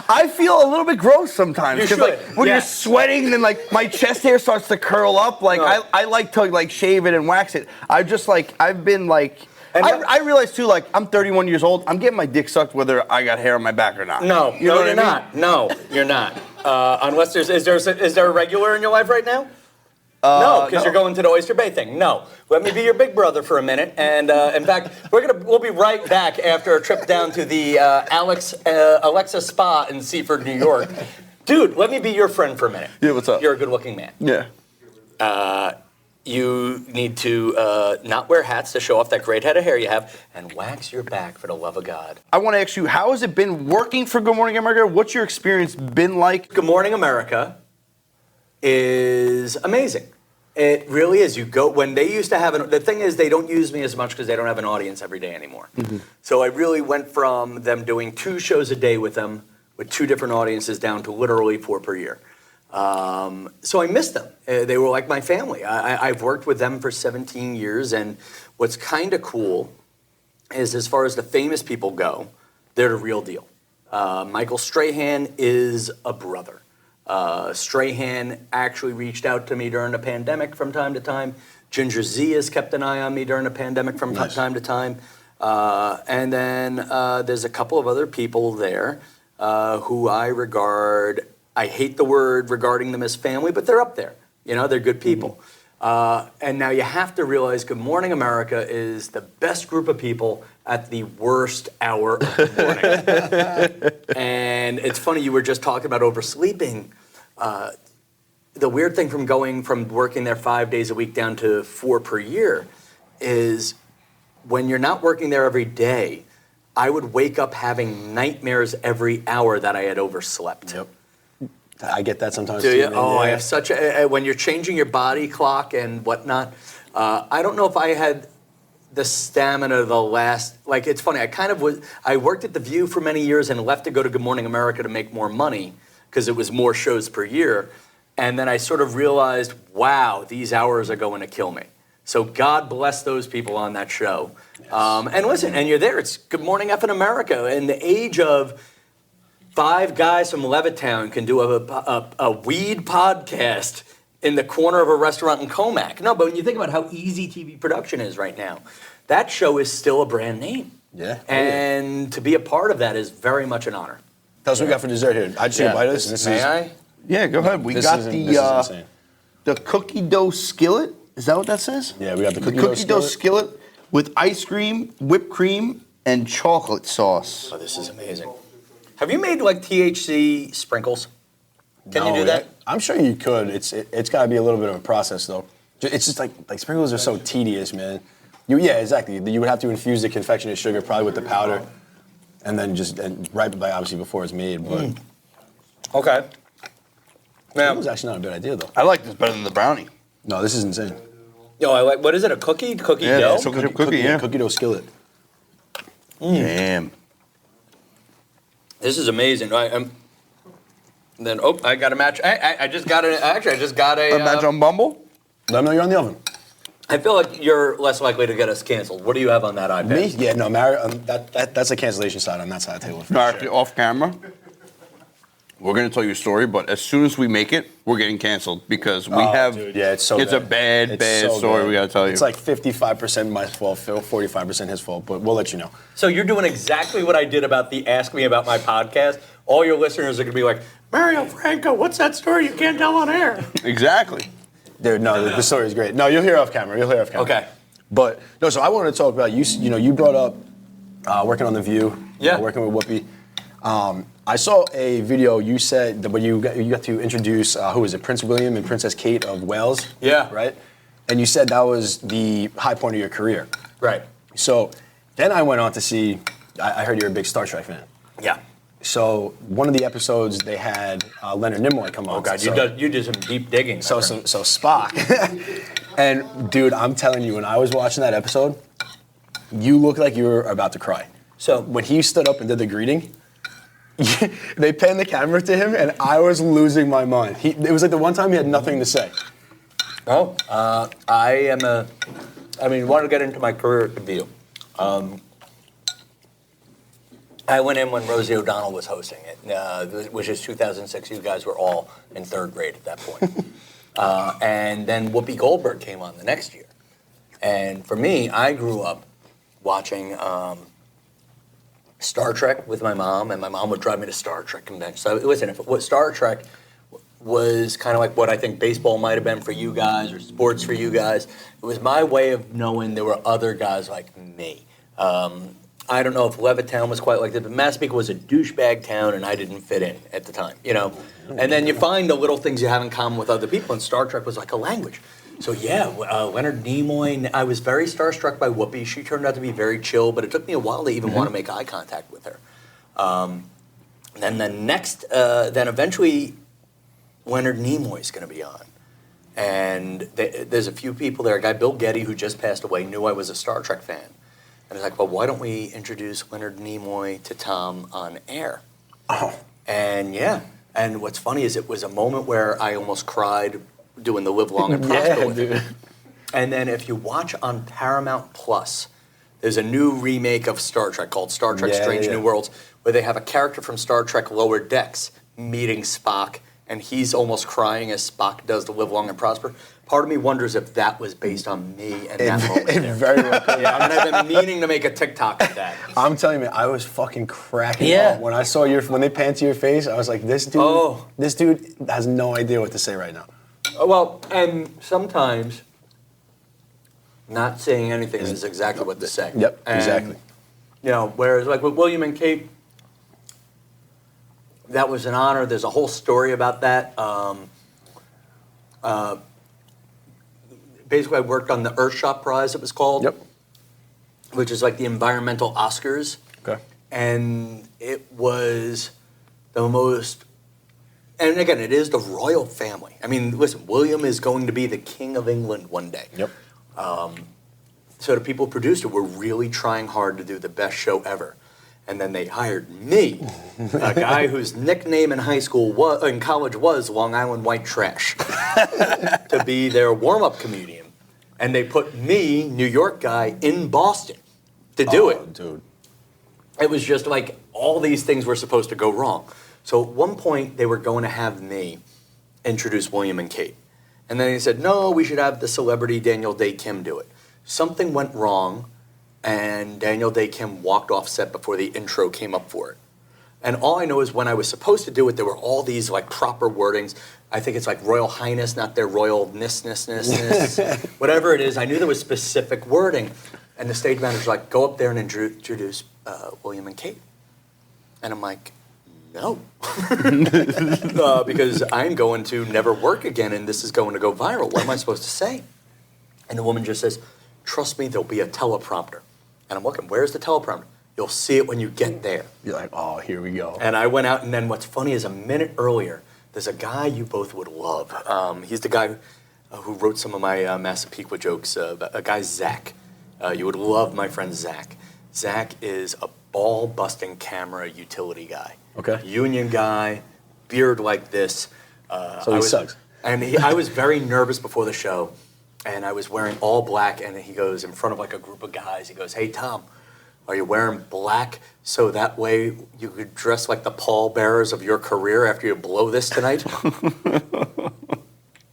I feel a little bit gross sometimes. You 'cause, should, like, when yeah. you're sweating, then like my chest hair starts to curl up. Like No. I like to like shave it and wax it. I've been like. And I realize too, like I'm 31 years old. I'm getting my dick sucked whether I got hair on my back or not. No, you know no, what I you're mean? not. No, you're not. Unless is there a regular in your life right now? No, because you're going to the Oyster Bay thing. No, let me be your big brother for a minute. And in fact, we'll be right back after a trip down to the Alexa Spa in Seaford, New York. Dude, let me be your friend for a minute. Yeah, what's up? You're a good-looking man. Yeah. You need to not wear hats to show off that great head of hair you have, and wax your back for the love of God. I want to ask you, how has it been working for Good Morning America? What's your experience been like? Good Morning America is amazing. It really is. You go when they used to have the thing is they don't use me as much because they don't have an audience every day anymore. Mm-hmm. So I really went from them doing 2 shows a day with them with 2 different audiences down to literally 4 per year. So I missed them. They were like my family. I've worked with them for 17 years, and what's kind of cool is as far as the famous people go, they're the real deal. Michael Strahan is a brother. Strahan actually reached out to me during the pandemic from time to time. Ginger Z has kept an eye on me during the pandemic from time to time. And then there's a couple of other people there who I regard, I hate the word regarding them as family, but they're up there. You know, they're good people. And now you have to realize Good Morning America is the best group of people at the worst hour of the morning. And it's funny, you were just talking about oversleeping. The weird thing from going from working there 5 days a week down to 4 per year is when you're not working there every day, I would wake up having nightmares every hour that I had overslept. Yep. I get that sometimes Do too. you? Man. Oh, I Yeah. have such when you're changing your body clock and whatnot, I don't know if I had the stamina the last, like it's funny, I worked at The View for many years and left to go to Good Morning America to make more money because it was more shows per year. And then I sort of realized, wow, these hours are going to kill me. So God bless those people on that show. Yes. And listen, and you're there, it's Good Morning Effing America. In the age of 5 guys from Levittown can do a weed podcast in the corner of a restaurant in Comac. No, but when you think about how easy TV production is right now, that show is still a brand name. Yeah. And to be a part of that is very much an honor. Tell us what we got for dessert here. I just take a bite of this. This May is, I? Yeah, go ahead. We this got is insane. the cookie dough skillet. Is that what that says? Yeah, we got the cookie dough dough skillet with ice cream, whipped cream, and chocolate sauce. Oh, this is amazing. Have you made like THC sprinkles? Can you do that? I'm sure you could. It's got to be a little bit of a process though. It's just like sprinkles are so tedious, man. Yeah, exactly. You would have to infuse the confectionate sugar probably with the powder, and then right by obviously before it's made. But Okay. that was actually not a bad idea though. I like this better than the brownie. No, this is insane. Yo, I like. What is it? A cookie? Cookie Yeah, dough? it's cookie, yeah. Cookie dough skillet. Damn. This is amazing. Then I got a match. I just got a. Actually, I just got a. A match on Bumble? Let me know you're on the oven. I feel like you're less likely to get us canceled. What do you have on that iPad? Me? Yeah, no, that's a cancellation side on that side of the table. For No, sure. actually, off camera. We're going to tell you a story, but as soon as we make it, we're getting canceled because we have. Dude, yeah, it's so It's a bad so story, bad. we got to tell you. It's like 55% my fault, 45% his fault, but we'll let you know. So you're doing exactly what I did about the Ask Me About My podcast. All your listeners are going to be like, Mario Franco, what's that story you can't tell on air? Exactly. Dude, no, the story is great. No, you'll hear off camera. Okay. But no, so I wanted to talk about you. You know, you brought up working on The View. Yeah. Working with Whoopi. I saw a video you said that when you got to introduce who was it, Prince William and Princess Kate of Wales. Yeah. Right. And you said that was the high point of your career. Right. So then I went on to see. I heard you're a big Star Trek fan. Yeah. So one of the episodes they had Leonard Nimoy come on. Oh God, So- you did some deep digging. So Spock, and dude, I'm telling you, when I was watching that episode, you looked like you were about to cry. So when he stood up and did the greeting, they panned the camera to him, and I was losing my mind. It was like the one time he had nothing to say. Oh, I wanted to get into my career at The View. I went in when Rosie O'Donnell was hosting it, which is 2006. You guys were all in third grade at that point. And then Whoopi Goldberg came on the next year. And for me, I grew up watching Star Trek with my mom, and my mom would drive me to Star Trek conventions. So listen, if it was Star Trek was kind of like what I think baseball might have been for you guys or sports for you guys, it was my way of knowing there were other guys like me. I don't know if Levittown was quite like that, but Massapequa was a douchebag town, and I didn't fit in at the time, you know. And then you find the little things you have in common with other people, and Star Trek was like a language. So yeah, Leonard Nimoy. I was very starstruck by Whoopi. She turned out to be very chill, but it took me a while to even want to make eye contact with her. Then the next, then eventually, Leonard Nimoy's going to be on. And there's a few people there. A guy, Bill Getty, who just passed away, knew I was a Star Trek fan. And I was like, well, why don't we introduce Leonard Nimoy to Tom on air? Oh. And yeah, and what's funny is it was a moment where I almost cried doing the Live Long and Prosper with dude. him. And then if you watch on Paramount Plus, there's a new remake of Star Trek called Star Trek Strange New Worlds, where they have a character from Star Trek Lower Decks meeting Spock, and he's almost crying as Spock does the Live Long and Prosper. Part of me wonders if that was based on me and that moment It there. very well could. Yeah, and I've been meaning to make a TikTok of that. I'm telling you, man, I was fucking cracking Yeah. up when I saw when they panned to your face. I was like, this dude has no idea what to say right now. Well, and sometimes not saying anything is exactly what to say. Yep, And, exactly. You know, whereas like with William and Kate, that was an honor. There's a whole story about that. Basically, I worked on the Earthshot Prize, it was called. Yep. Which is like the environmental Oscars. Okay. And it was the most, and again, it is the royal family. I mean, listen, William is going to be the King of England one day. Yep. So the people who produced it were really trying hard to do the best show ever. And then they hired me, a guy whose nickname in college was Long Island White Trash, to be their warm-up comedian. And they put me, New York guy, in Boston to do it. Dude. It was just like all these things were supposed to go wrong. So at one point, they were going to have me introduce William and Kate. And then they said, no, we should have the celebrity Daniel Day Kim do it. Something went wrong, and Daniel Day Kim walked off set before the intro came up for it. And all I know is when I was supposed to do it, there were all these like proper wordings. I think it's like Royal Highness, not their Royal-ness, whatever it is. I knew there was specific wording. And the stage manager's like, go up there and introduce William and Kate. And I'm like, no. Because I'm going to never work again, and this is going to go viral. What am I supposed to say? And the woman just says, trust me, there'll be a teleprompter. And I'm looking, where's the teleprompter? You'll see it when you get there. You're like, oh, here we go. And I went out, and then what's funny is a minute earlier, there's a guy you both would love. He's the guy who wrote some of my Massapequa jokes, a guy, Zach. You would love my friend Zach. Zach is a ball-busting camera utility guy. Okay. Union guy, beard like this. So he sucks. And I was very nervous before the show, and I was wearing all black, and he goes in front of like a group of guys. He goes, hey, Tom, are you wearing black so that way you could dress like the pallbearers of your career after you blow this tonight?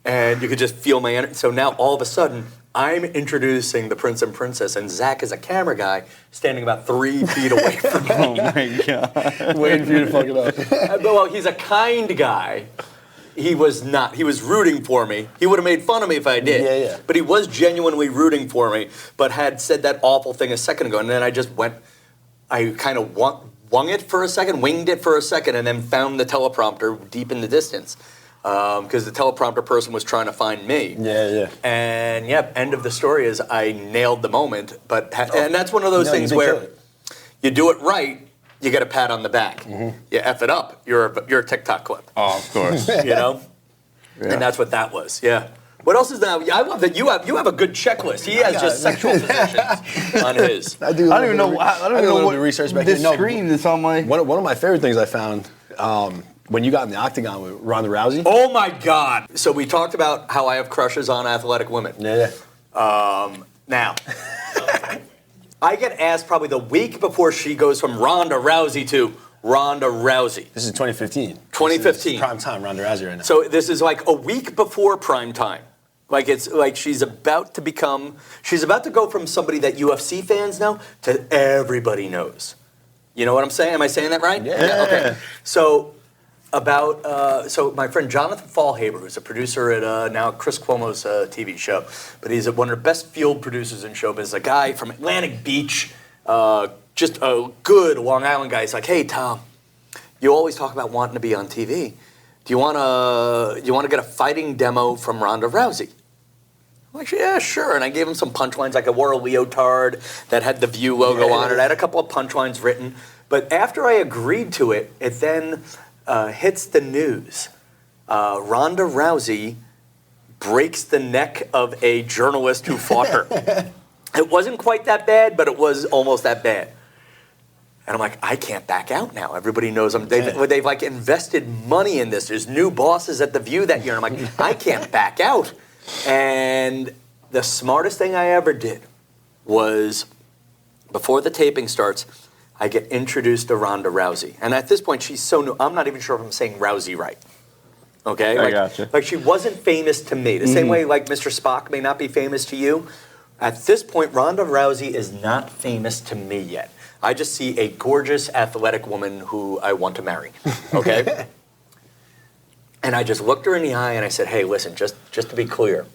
And you could just feel my energy. So now all of a sudden, I'm introducing the Prince and Princess, and Zach is a camera guy standing about 3 feet away from me. Oh my God. Waiting for you to fuck it up. Well, he's a kind guy, He was not. He was rooting for me. He would have made fun of me if I did. Yeah, yeah. But he was genuinely rooting for me, but had said that awful thing a second ago. And then I just went, I kind of winged it for a second, and then found the teleprompter deep in the distance. Because the teleprompter person was trying to find me. Yeah. And end of the story is I nailed the moment. And that's one of those No, you things did kill where it. you do it right, you get a pat on the back. Mm-hmm. You F it up, you're a TikTok clip. Oh, of course. You know? Yeah. And that's what that was, yeah. What else is now? I love that you have a good checklist. He has just sexual positions on his. I I don't even know. I don't even know what research back this then. No, screen is on my. One of my favorite things I found when you got in the octagon with Ronda Rousey. Oh my God! So we talked about how I have crushes on athletic women. Yeah. Now, I get asked probably the week before she goes from Ronda Rousey to Ronda Rousey. This is 2015. 2015. This is prime time Ronda Rousey right now. So this is like a week before prime time. Like it's like she's about to go from somebody that UFC fans know to everybody knows. You know what I'm saying? Am I saying that right? Yeah. Okay. So so my friend Jonathan Fallhaber, who's a producer at now Chris Cuomo's TV show, but he's one of the best field producers in show business. A guy from Atlantic Beach, just a good Long Island guy. He's like, hey Tom, you always talk about wanting to be on TV. Do you want to get a fighting demo from Ronda Rousey? I'm like, yeah, sure. And I gave him some punchlines. Like I wore a leotard that had the View logo on it. I had a couple of punchlines written. But after I agreed to it, it then hits the news. Ronda Rousey breaks the neck of a journalist who fought her. It wasn't quite that bad, but it was almost that bad. And I'm like, I can't back out now. Everybody knows they've like invested money in this. There's new bosses at the View that year. And I'm like, I can't back out. And the smartest thing I ever did was before the taping starts, I get introduced to Ronda Rousey. And at this point, she's so new. I'm not even sure if I'm saying Rousey right. Okay? I gotcha. Like she wasn't famous to me. The same way like Mr. Spock may not be famous to you. At this point, Ronda Rousey is not famous to me yet. I just see a gorgeous, athletic woman who I want to marry, okay? And I just looked her in the eye and I said, hey, listen, just to be clear,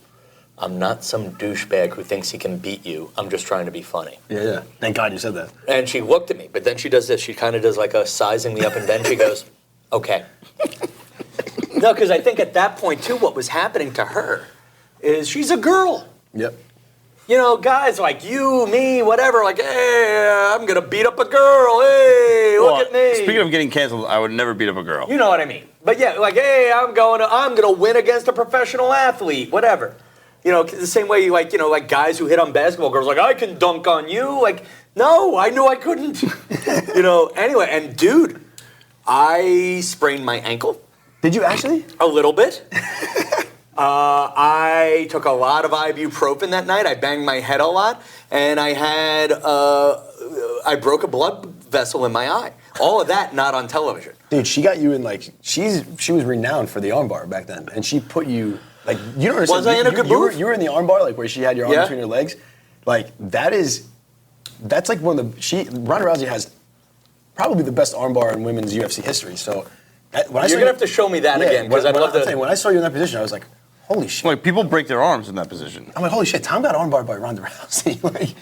I'm not some douchebag who thinks he can beat you. I'm just trying to be funny. Yeah. Thank God you said that. And she looked at me, but then she does this. She kind of does like a sizing me up, and then she goes, okay. No, because I think at that point, too, what was happening to her is she's a girl. Yep. You know, guys like you, me, whatever, like, hey, I'm going to beat up a girl. Hey, look at me. Speaking of getting canceled, I would never beat up a girl. You know what I mean. But yeah, like, hey, I'm going to win against a professional athlete, whatever. You know, the same way, like, you know, like guys who hit on basketball girls, like, I can dunk on you. Like, no, I knew I couldn't. You know, anyway, and dude, I sprained my ankle. Did you actually? A little bit. I took a lot of ibuprofen that night. I banged my head a lot, and I broke a blood vessel in my eye. All of that not on television. Dude, she got you in like she was renowned for the armbar back then, and she put you like you don't understand. Was I in a good move? You were in the armbar like where she had your arm between her legs, like that's like one of the Ronda Rousey has probably the best armbar in women's UFC history. So when You're gonna have to show me that again because I'd love to. When I saw you in that position, I was like, holy shit. Like, people break their arms in that position. I'm like, holy shit, Tom got armbarred by Ronda Rousey. Like,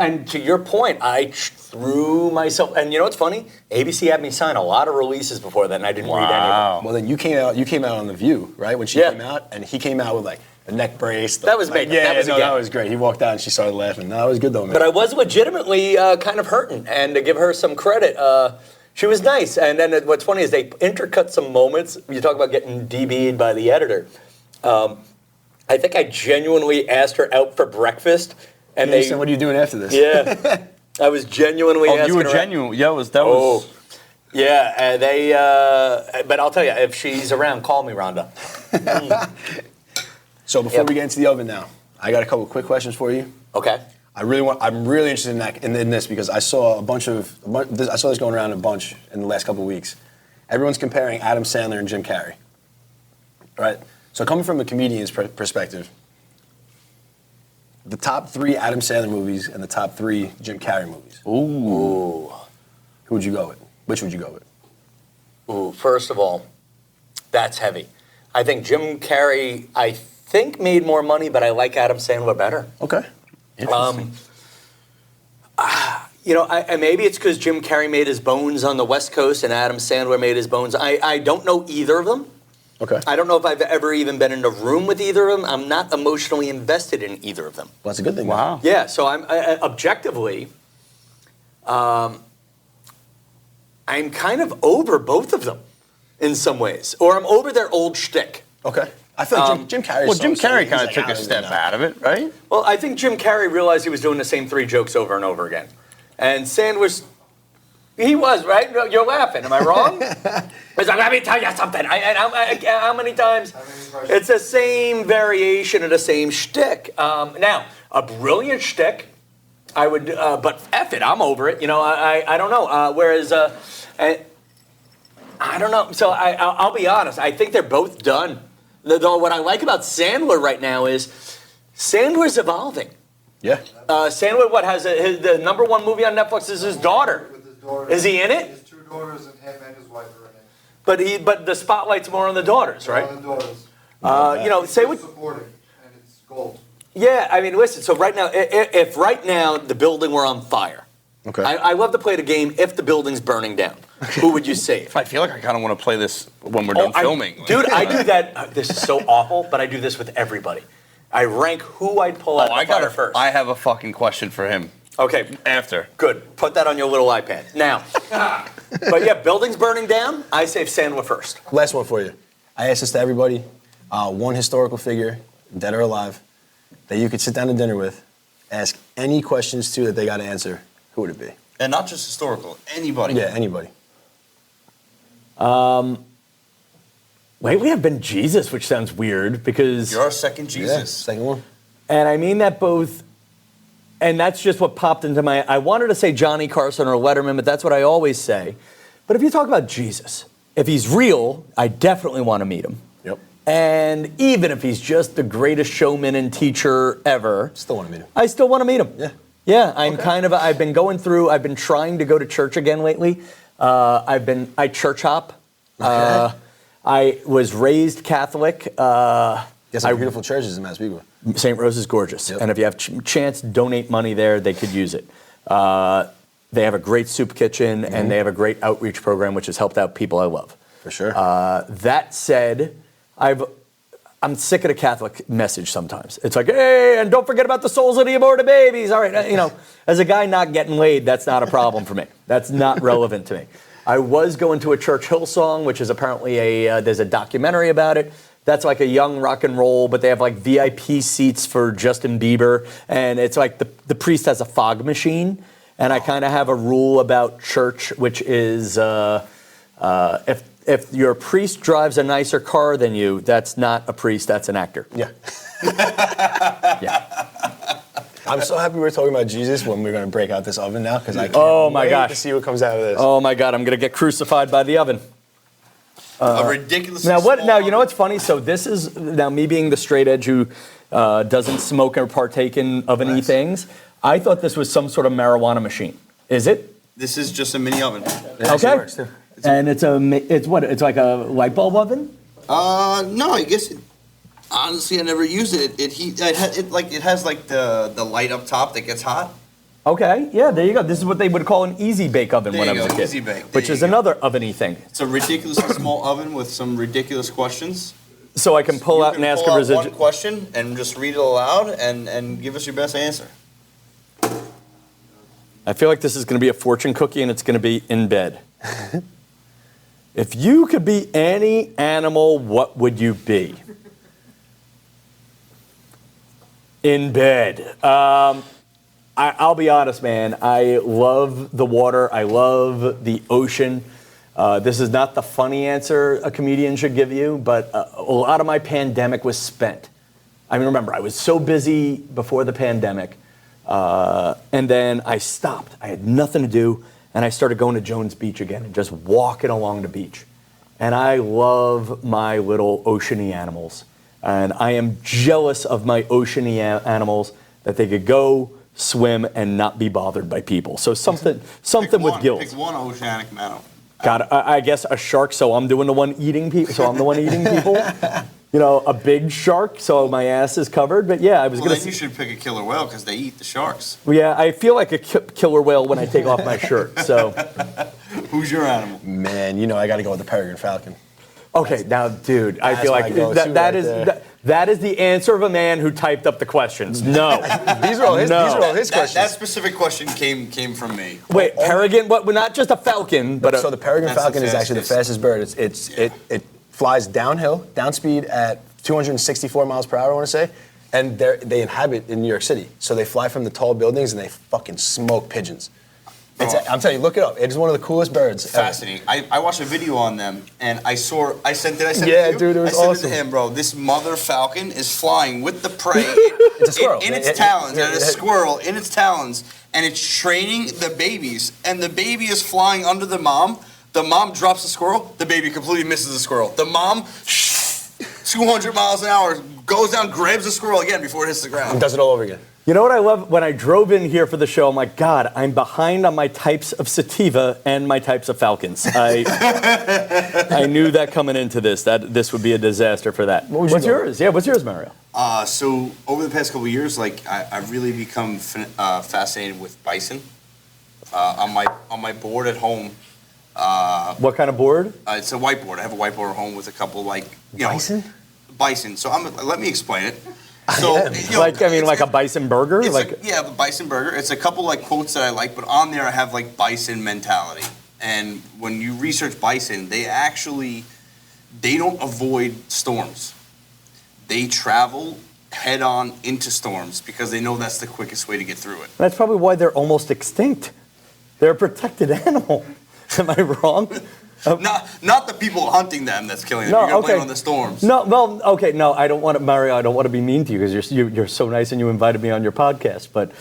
and to your point, I threw myself. And you know what's funny? ABC had me sign a lot of releases before that, and I didn't read any of them. well, then you came out on The View, right? When she came out, and he came out with like the neck brace. That was makeup. Yeah, That that was great. He walked out and she started laughing. No, it was good though, man. But I was legitimately kind of hurting, and to give her some credit, she was nice. And then what's funny is they intercut some moments. You talk about getting DB'd by the editor. I think I genuinely asked her out for breakfast, and they said, "What are you doing after this?" Yeah, I was genuinely. Oh, asking you were her genuine. Yeah, was. Yeah, they. But I'll tell you, if she's around, call me, Rhonda. So before we get into the oven now, I got a couple quick questions for you. Okay. I'm really interested in this because I saw I saw this going around a bunch in the last couple of weeks. Everyone's comparing Adam Sandler and Jim Carrey. Right? So coming from a comedian's perspective, the top 3 Adam Sandler movies and the top 3 Jim Carrey movies. Ooh. Who would you go with? Which would you go with? Ooh, first of all, That's heavy. I think Jim Carrey, I think, made more money, but I like Adam Sandler better. Okay. You know, maybe it's because Jim Carrey made his bones on the West Coast and Adam Sandler made his bones. I don't know either of them. Okay. I don't know if I've ever even been in a room with either of them. I'm not emotionally invested in either of them. Well, that's a good thing. Wow. Yeah, so I'm objectively, I'm kind of over both of them in some ways, or I'm over their old shtick. Okay. I feel like Jim Carrey. Well, Jim Carrey kind of took a step out of it, right? Well, I think Jim Carrey realized he was doing the same 3 jokes over and over again, and Sandler's. He was, right? You're laughing. Am I wrong? He's like, let me tell you something. How many times? It's the same variation of the same shtick. Now, a brilliant shtick, I would, but F it, I'm over it. You know, I don't know. Whereas, I don't know. So I'll be honest. I think they're both done. Though what I like about Sandler right now is Sandler's evolving. Yeah. Sandler, the number 1 movie on Netflix is his daughter. Is he in it? His 2 daughters and him and his wife are in it. But the spotlight's more on the daughters, right? On the daughters. You know, say what. Supporting, and it's gold. Yeah, I mean, listen. So right now, if right now the building were on fire, Okay. I love to play the game. If the building's burning down, who would you save? I feel like I kind of want to play this when we're done filming. Dude, I do that. This is so awful, but I do this with everybody. I rank who I'd pull out of the fire first. I have a fucking question for him. Okay. After. Good. Put that on your little iPad. Now. But yeah, building's burning down. I save Sandler first. Last one for you. I ask this to everybody. One historical figure, dead or alive, that you could sit down to dinner with, ask any questions to that they got to answer. Who would it be? And not just historical, anybody. Yeah, anybody. Lately, I've been Jesus, which sounds weird because. You're our second Yeah, Jesus. second one. And I mean that both, and that's just what popped into my, I wanted to say Johnny Carson or Letterman, but that's what I always say. But if you talk about Jesus, if he's real, I definitely want to meet him. Yep. And even if he's just the greatest showman and teacher ever, Still want to meet him. I still want to meet him. Yeah. Yeah, I'm I've been trying to go to church again lately. I church hop. Okay. I was raised Catholic. There's some beautiful churches in Massapequa. St. Rose is gorgeous. Yep. And if you have chance, donate money there, they could use it. They have a great soup kitchen, and they have a great outreach program, which has helped out people I love. For sure. That said, I'm sick of the Catholic message sometimes. It's like, hey, and don't forget about the souls of the aborted babies. All right, you know, as a guy not getting laid, that's not a problem for me. That's not relevant to me. I was going to a Church Hillsong, which is apparently there's a documentary about it. That's like a young rock and roll, but they have like VIP seats for Justin Bieber. And it's like the priest has a fog machine. And I kind of have a rule about church, which is if your priest drives a nicer car than you, that's not a priest, that's an actor. Yeah. Yeah. I'm so happy we're talking about Jesus when we're going to break out this oven now because I can't wait to see what comes out of this. Oh my God, I'm going to get crucified by the oven. A ridiculous. Now what? Now you know what's funny. So this is now me being the straight edge who doesn't smoke or partake in oven-y things. I thought this was some sort of marijuana machine. Is it? This is just a mini oven. It actually Okay. works, too. And it's what? It's like a light bulb oven. No, I guess. Honestly, I never used it. It has like the light up top that gets hot. Okay. Yeah. There you go. This is what they would call an easy bake oven There when I you was a go, kid. easy bake. Which There is you go. another oven-y thing. It's a ridiculously small oven with some ridiculous questions. So I can pull out and ask a one residual. question and just read it aloud and give us your best answer. I feel like this is going to be a fortune cookie and it's going to be in bed. If you could be any animal, what would you be? In bed. I'll be honest, man. I love the water. I love the ocean. This is not the funny answer a comedian should give you, but a lot of my pandemic was spent. I mean, remember, I was so busy before the pandemic, and then I stopped. I had nothing to do, and I started going to Jones Beach again and just walking along the beach. And I love my little oceany animals. And I am jealous of my oceany animals that they could go swim and not be bothered by people. So something with gills. Pick one oceanic God, I guess a shark. So I'm doing the one eating people. So I'm the one eating people. You know, a big shark. So my ass is covered. But yeah, I was Well, gonna. then you should pick a killer whale because they eat the sharks. Yeah, I feel like a killer whale when I take off my shirt. So. Who's your animal? Man, you know I got to go with the peregrine falcon. Okay, now, dude, I feel my like go-to that right is there. that is the answer of a man who typed up the questions. No. These are all his. No. These are all his questions. That specific question came from me. Wait, peregrine? What? Not just a falcon, but So the peregrine That's the falcon is actually the fastest bird. It flies downhill, down speed at 264 miles per hour, I want to say, and they inhabit in New York City. So they fly from the tall buildings and they fucking smoke pigeons. I'm telling you, look it up. It is one of the coolest birds. ever. Fascinating. I watched a video on them, and I sent it to Yeah, you? dude, it was I sent awesome. it to him, bro. This mother falcon is flying with the prey It's a squirrel. in its talons, and a squirrel in its talons, and it's training the babies, and the baby is flying under the mom. The mom drops the squirrel, the baby completely misses the squirrel. The mom, 200 miles an hour, goes down, grabs the squirrel again before it hits the And ground. does it all over again. you know what I love? When I drove in here for the show, I'm like, God, I'm behind on my types of sativa and my types of falcons. I knew that coming into this, that this would be a disaster for that. was What's your yours? Yeah, what's yours, Mario? So over the past couple of years, like I've really become fascinated with bison. On my board at home, What kind of board? it's a whiteboard. I have a whiteboard at home with a couple Bison? Bison. So let me explain it. So Like a bison burger? It's Like a bison burger. It's a couple like quotes that I like, but on there I have like bison mentality. And when you research bison, they don't avoid storms. They travel head on into storms because they know that's the quickest way to get through it. that's probably why they're almost extinct. They're a protected animal. Am I wrong? Not the people hunting them that's killing them. No, You're gonna okay. blame on the storms. No, well, okay, no, I don't want to, Mario. I don't want to be mean to you because you're so nice and you invited me on your podcast. But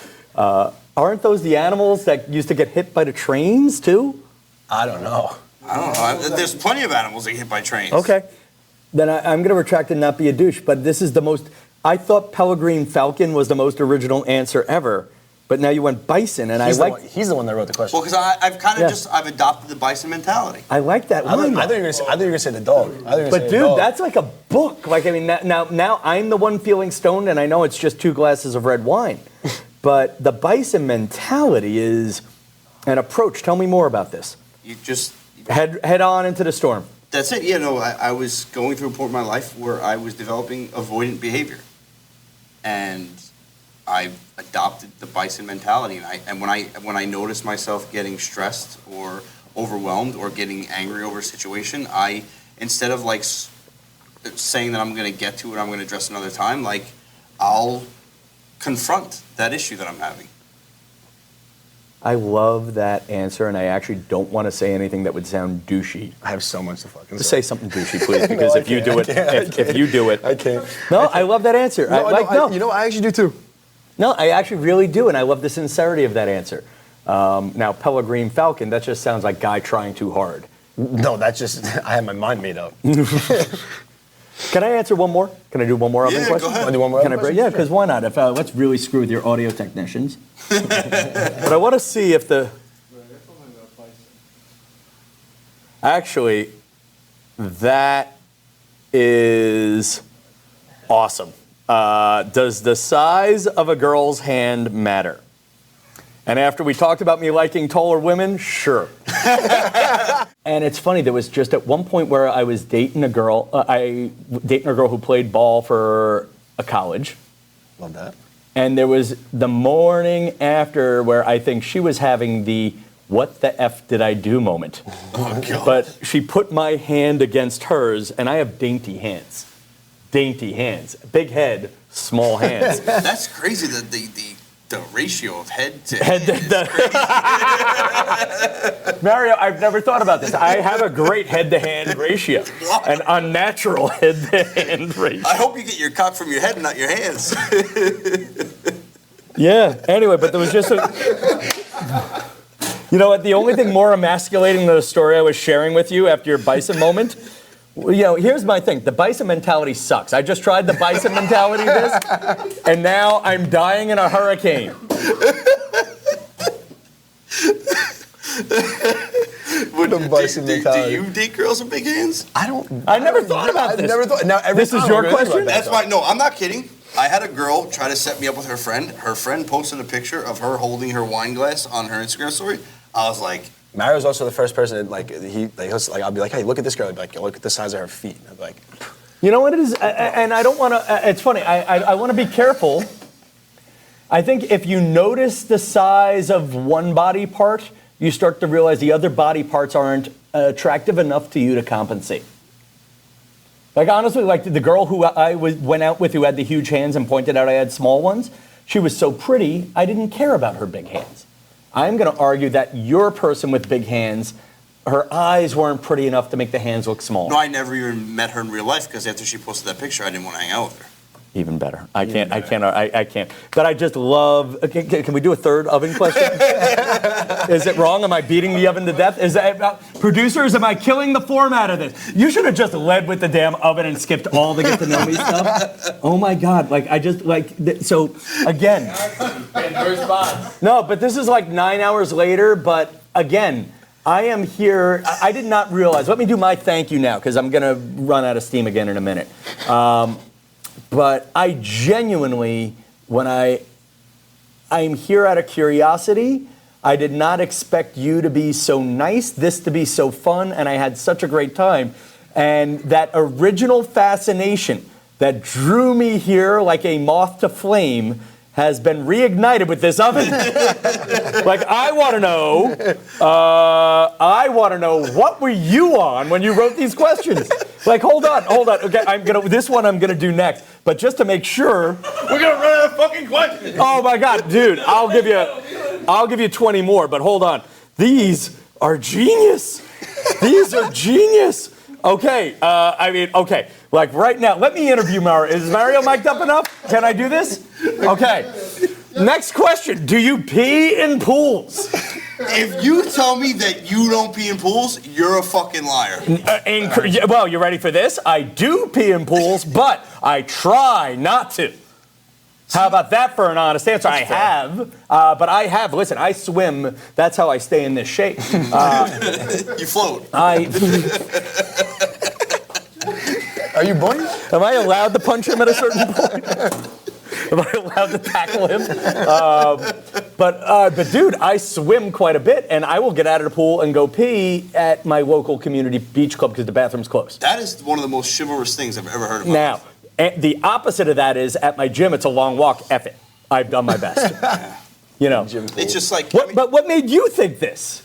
aren't those the animals that used to get hit by the trains too? I don't know. I don't know. There's plenty of animals that get hit by trains. Okay, then I'm going to retract and not be a douche. But this is the most. I thought peregrine falcon was the most original answer ever. But now you went bison, and He's the one that wrote the question. Well, because I've kind of Yeah. I've adopted the bison mentality. I like that I thought line. you were gonna say the dog. But dude, that's like a book. Like I mean, now I'm the one feeling stoned, and I know it's just 2 glasses of red wine. But the bison mentality is an approach. Tell me more about this. You just Head on into the storm. That's it. Yeah, no, I was going through a point in my life where I was developing avoidant behavior, and I adopted the bison mentality. And when I noticed myself getting stressed or overwhelmed or getting angry over a situation, I instead of like saying that I'm going to get to it, I'm going to address another time, like I'll confront that issue that I'm having. I love that answer, and I actually don't want to say anything that would sound douchey. I have so much to fucking Just say. say something douchey, please, because if you do it, if you do it, I can't. no, I love that answer. You know, I actually do too. No, I actually really do, and I love the sincerity of that answer. Now, peregrine falcon, that just sounds like guy trying too hard. No, that's just I have my mind made up. Can I answer one more? Can I do one more open Yeah, question? go ahead. Wanna do one more Can I open break? question? Yeah, because why not? If let's really screw with your audio technicians. But I want to see if the actually that is awesome. Does the size of a girl's hand matter? And after we talked about me liking taller women, sure. And it's funny, there was just at one point where I was dating a girl, who played ball for a college. Love that. And there was the morning after where I think she was having the what the F did I do moment. Oh, God. But she put my hand against hers, and I have dainty hands. Dainty hands. Big head, small hands. That's crazy. The ratio of head to Head hand to- is crazy. Mario, I've never thought about this. I have a great head-to-hand ratio, an unnatural head-to-hand ratio. I hope you get your cock from your head and not your hands. Yeah. Anyway, but there was just a. You know what? The only thing more emasculating than the story I was sharing with you after your bison moment. You know, here's my thing. The bison mentality sucks. I just tried the bison mentality this, and now I'm dying in a hurricane. The bison do mentality. you date girls with big hands? I never thought about I've this. never thought. Now every This is time your I'm gonna think question? about that, That's why. No, I'm not kidding. I had a girl try to set me up with her friend. Her friend posted a picture of her holding her wine glass on her Instagram story. I was like, Mario's also the first person that, I'll be like, hey, look at this girl. I'll be like, look at the size of her feet. I'll be like, You know what it is? And I don't want to, it's funny, I want to be careful. I think if you notice the size of one body part, you start to realize the other body parts aren't attractive enough to you to compensate. Like honestly, like the girl who went out with who had the huge hands and pointed out I had small ones, she was so pretty, I didn't care about her big hands. I'm going to argue that your person with big hands, her eyes weren't pretty enough to make the hands look small. no, I never even met her in real life because after she posted that picture, I didn't want to hang out with her. Even better. I can't. But I just love. Can we do a third oven question? Is it wrong? Am I beating the oven to death? Is that producers? Am I killing the format of this? You should have just led with the damn oven and skipped all the get to know me stuff. Oh my God! Like I just like so again. No, but this is like 9 hours later. But again, I am here. I did not realize. Let me do my thank you now because I'm gonna run out of steam again in a minute. But I genuinely, when I'm here out of curiosity, I did not expect you to be so nice, this to be so fun, and I had such a great time. And that original fascination that drew me here like a moth to flame has been reignited with this oven. Like, I want to know, what were you on when you wrote these questions? Like, hold on. Okay, this one I'm gonna do next. But just to make sure, We're gonna run out of fucking questions. oh my God, dude, I'll give you 20 more, but hold on. These are genius. These are genius. Okay, okay. Like right now, let me interview Mario. Is Mario mic'd up enough? Can I do this? Okay. Next question. Do you pee in pools? If you tell me that you don't pee in pools, you're a fucking liar. Well, you ready for this? I do pee in pools, but I try not to. How about that for an honest answer? I have, but I have. Listen, I swim. That's how I stay in this shape. You float. are you buoyant? Am I allowed to punch him at a certain point? Am I allowed to tackle him? But dude, I swim quite a bit, and I will get out of the pool and go pee at my local community beach club because the bathroom's closed. That is one of the most chivalrous things I've ever heard of. Now, the opposite of that is at my gym, it's a long walk. Eff it. I've done my best. You know. It's just like. But what made you think this?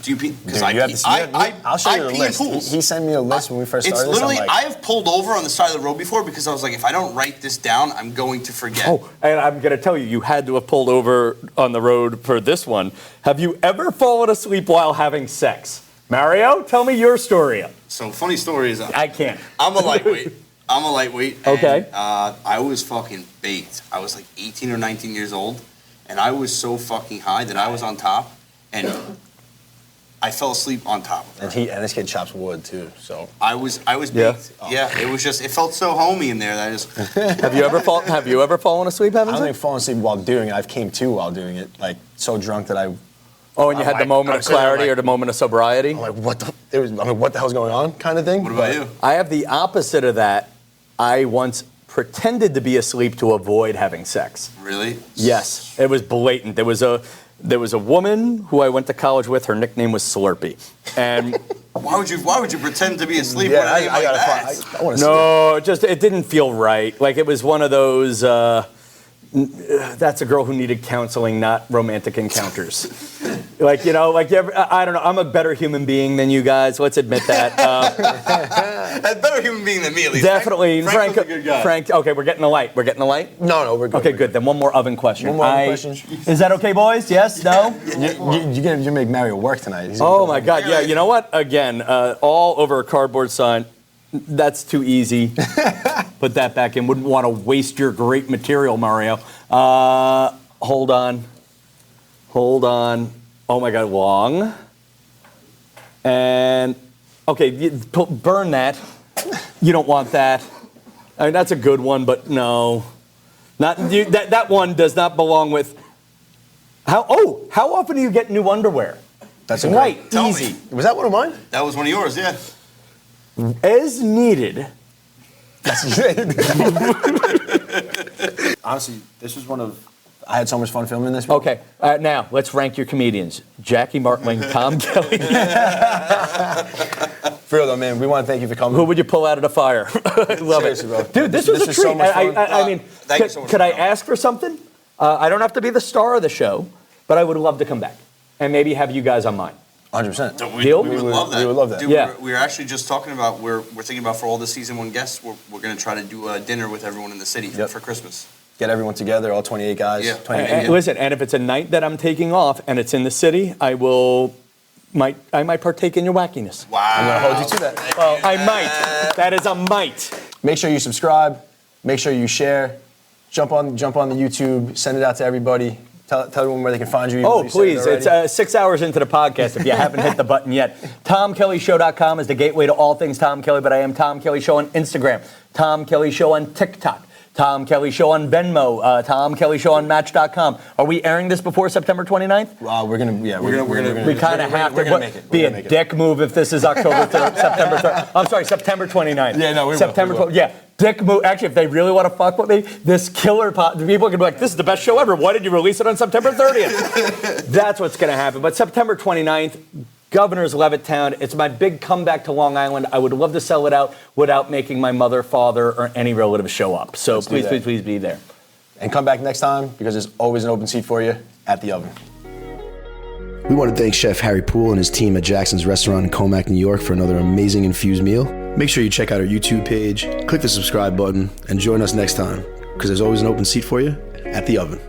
Do you pee? Because I'll show you the pee list. in pools. He sent me a list when we first It's started. literally, this. I'm I have pulled over on the side of the road before because I was like, if I don't write this down, I'm going to forget. Oh, and I'm going to tell you, you had to have pulled over on the road for this one. Have you ever fallen asleep while having sex? Mario, tell me your story. So funny story is, I can't. I'm a lightweight. Okay. And, I was fucking baked. I was like 18 or 19 years old, and I was so fucking high that I was on top, and I fell asleep on top of her. and this kid chops wood too. So I was Yeah. baked. Yeah, it was just, it felt so homey in there that I just. Have you ever fallen asleep having I don't sex? think falling asleep while doing it. I've came to while doing it, like so drunk that I. Oh, and you had the moment of clarity or the moment of sobriety? I'm like, what the hell's going on, kind of thing. What about you? I have the opposite of that. I once pretended to be asleep to avoid having sex. Really? Yes, it was blatant. There was a woman who I went to college with. Her nickname was Slurpee, and Why would you pretend to be asleep Yeah, when a name like that? I want to. no, it didn't feel right. Like it was one of those. That's a girl who needed counseling, not romantic encounters. Like you ever, I don't know. I'm a better human being than you guys. Let's admit that. A better human being than me, at least. Definitely, Frank was a good guy. Frank. Okay, we're getting a light. We're getting a light. No, we're good. Okay, good. Then one more oven question. One more oven question. Is that okay, boys? Yes? No? You make Mario work tonight. Oh my God! Yeah. You know what? Again, all over a cardboard sign. That's too easy. Put that back in. Wouldn't want to waste your great material, Mario. Hold on. Oh my God, long. And okay, burn that. You don't want that. I mean, that's a good one, but no, not that one does not belong with. How often do you get new underwear? That's Light, incredible. easy. Was that one of mine? That was one of yours, yeah. As needed. Honestly, this was one of. I had so much fun filming this. Okay, now let's rank your comedians. Jackie Martling, Tom Kelly. For real though, man, we want to thank you for coming. Who would you pull out of the fire? I love Seriously, bro. it. Dude, this was a treat. so much fun. I mean, Thank you so much could for I coming. ask for something? I don't have to be the star of the show, but I would love to come back and maybe have you guys on mine. 100%. Deal? We would love that. We would love that. Dude, Yeah. we were actually just talking about, we're thinking about for all the season 1 guests, we're going to try to do a dinner with everyone in the city for Christmas. Get everyone together, all 28 guys. Yeah. 28 And listen, and if it's a night that I'm taking off and it's in the city, I might partake in your wackiness. Wow. I'm gonna hold you to that. Well, I might. That is a might. Make sure you subscribe. Make sure you share. Jump on the YouTube. Send it out to everybody. Tell everyone where they can find you. even Oh, though you said it please. already. It's 6 hours into the podcast if you haven't hit the button yet. TomKellyShow.com is the gateway to all things Tom Kelly, but I am Tom Kelly Show on Instagram, Tom Kelly Show on TikTok, Tom Kelly Show on Venmo, Tom Kelly Show on Match.com. Are we airing this before September 29th? We're gonna We kind of have to. We're gonna make it. Be We're a gonna make it. dick move if this is October 3rd, September 3rd. I'm sorry, September 29th. Yeah, no, we will, September we will. 12th. Yeah, dick move. Actually, if they really want to fuck with me, this killer the people are gonna be like, "This is the best show ever. Why did you release it on September 30th?" That's what's gonna happen. But September 29th. Governor's Levittown. It's my big comeback to Long Island. I would love to sell it out without making my mother, father, or any relative show up. So Let's do please, that. please, please be there. And come back next time because there's always an open seat for you at the oven. We want to thank Chef Harry Poole and his team at Jackson's Restaurant in Comac, New York for another amazing infused meal. Make sure you check out our YouTube page, click the subscribe button, and join us next time because there's always an open seat for you at the oven.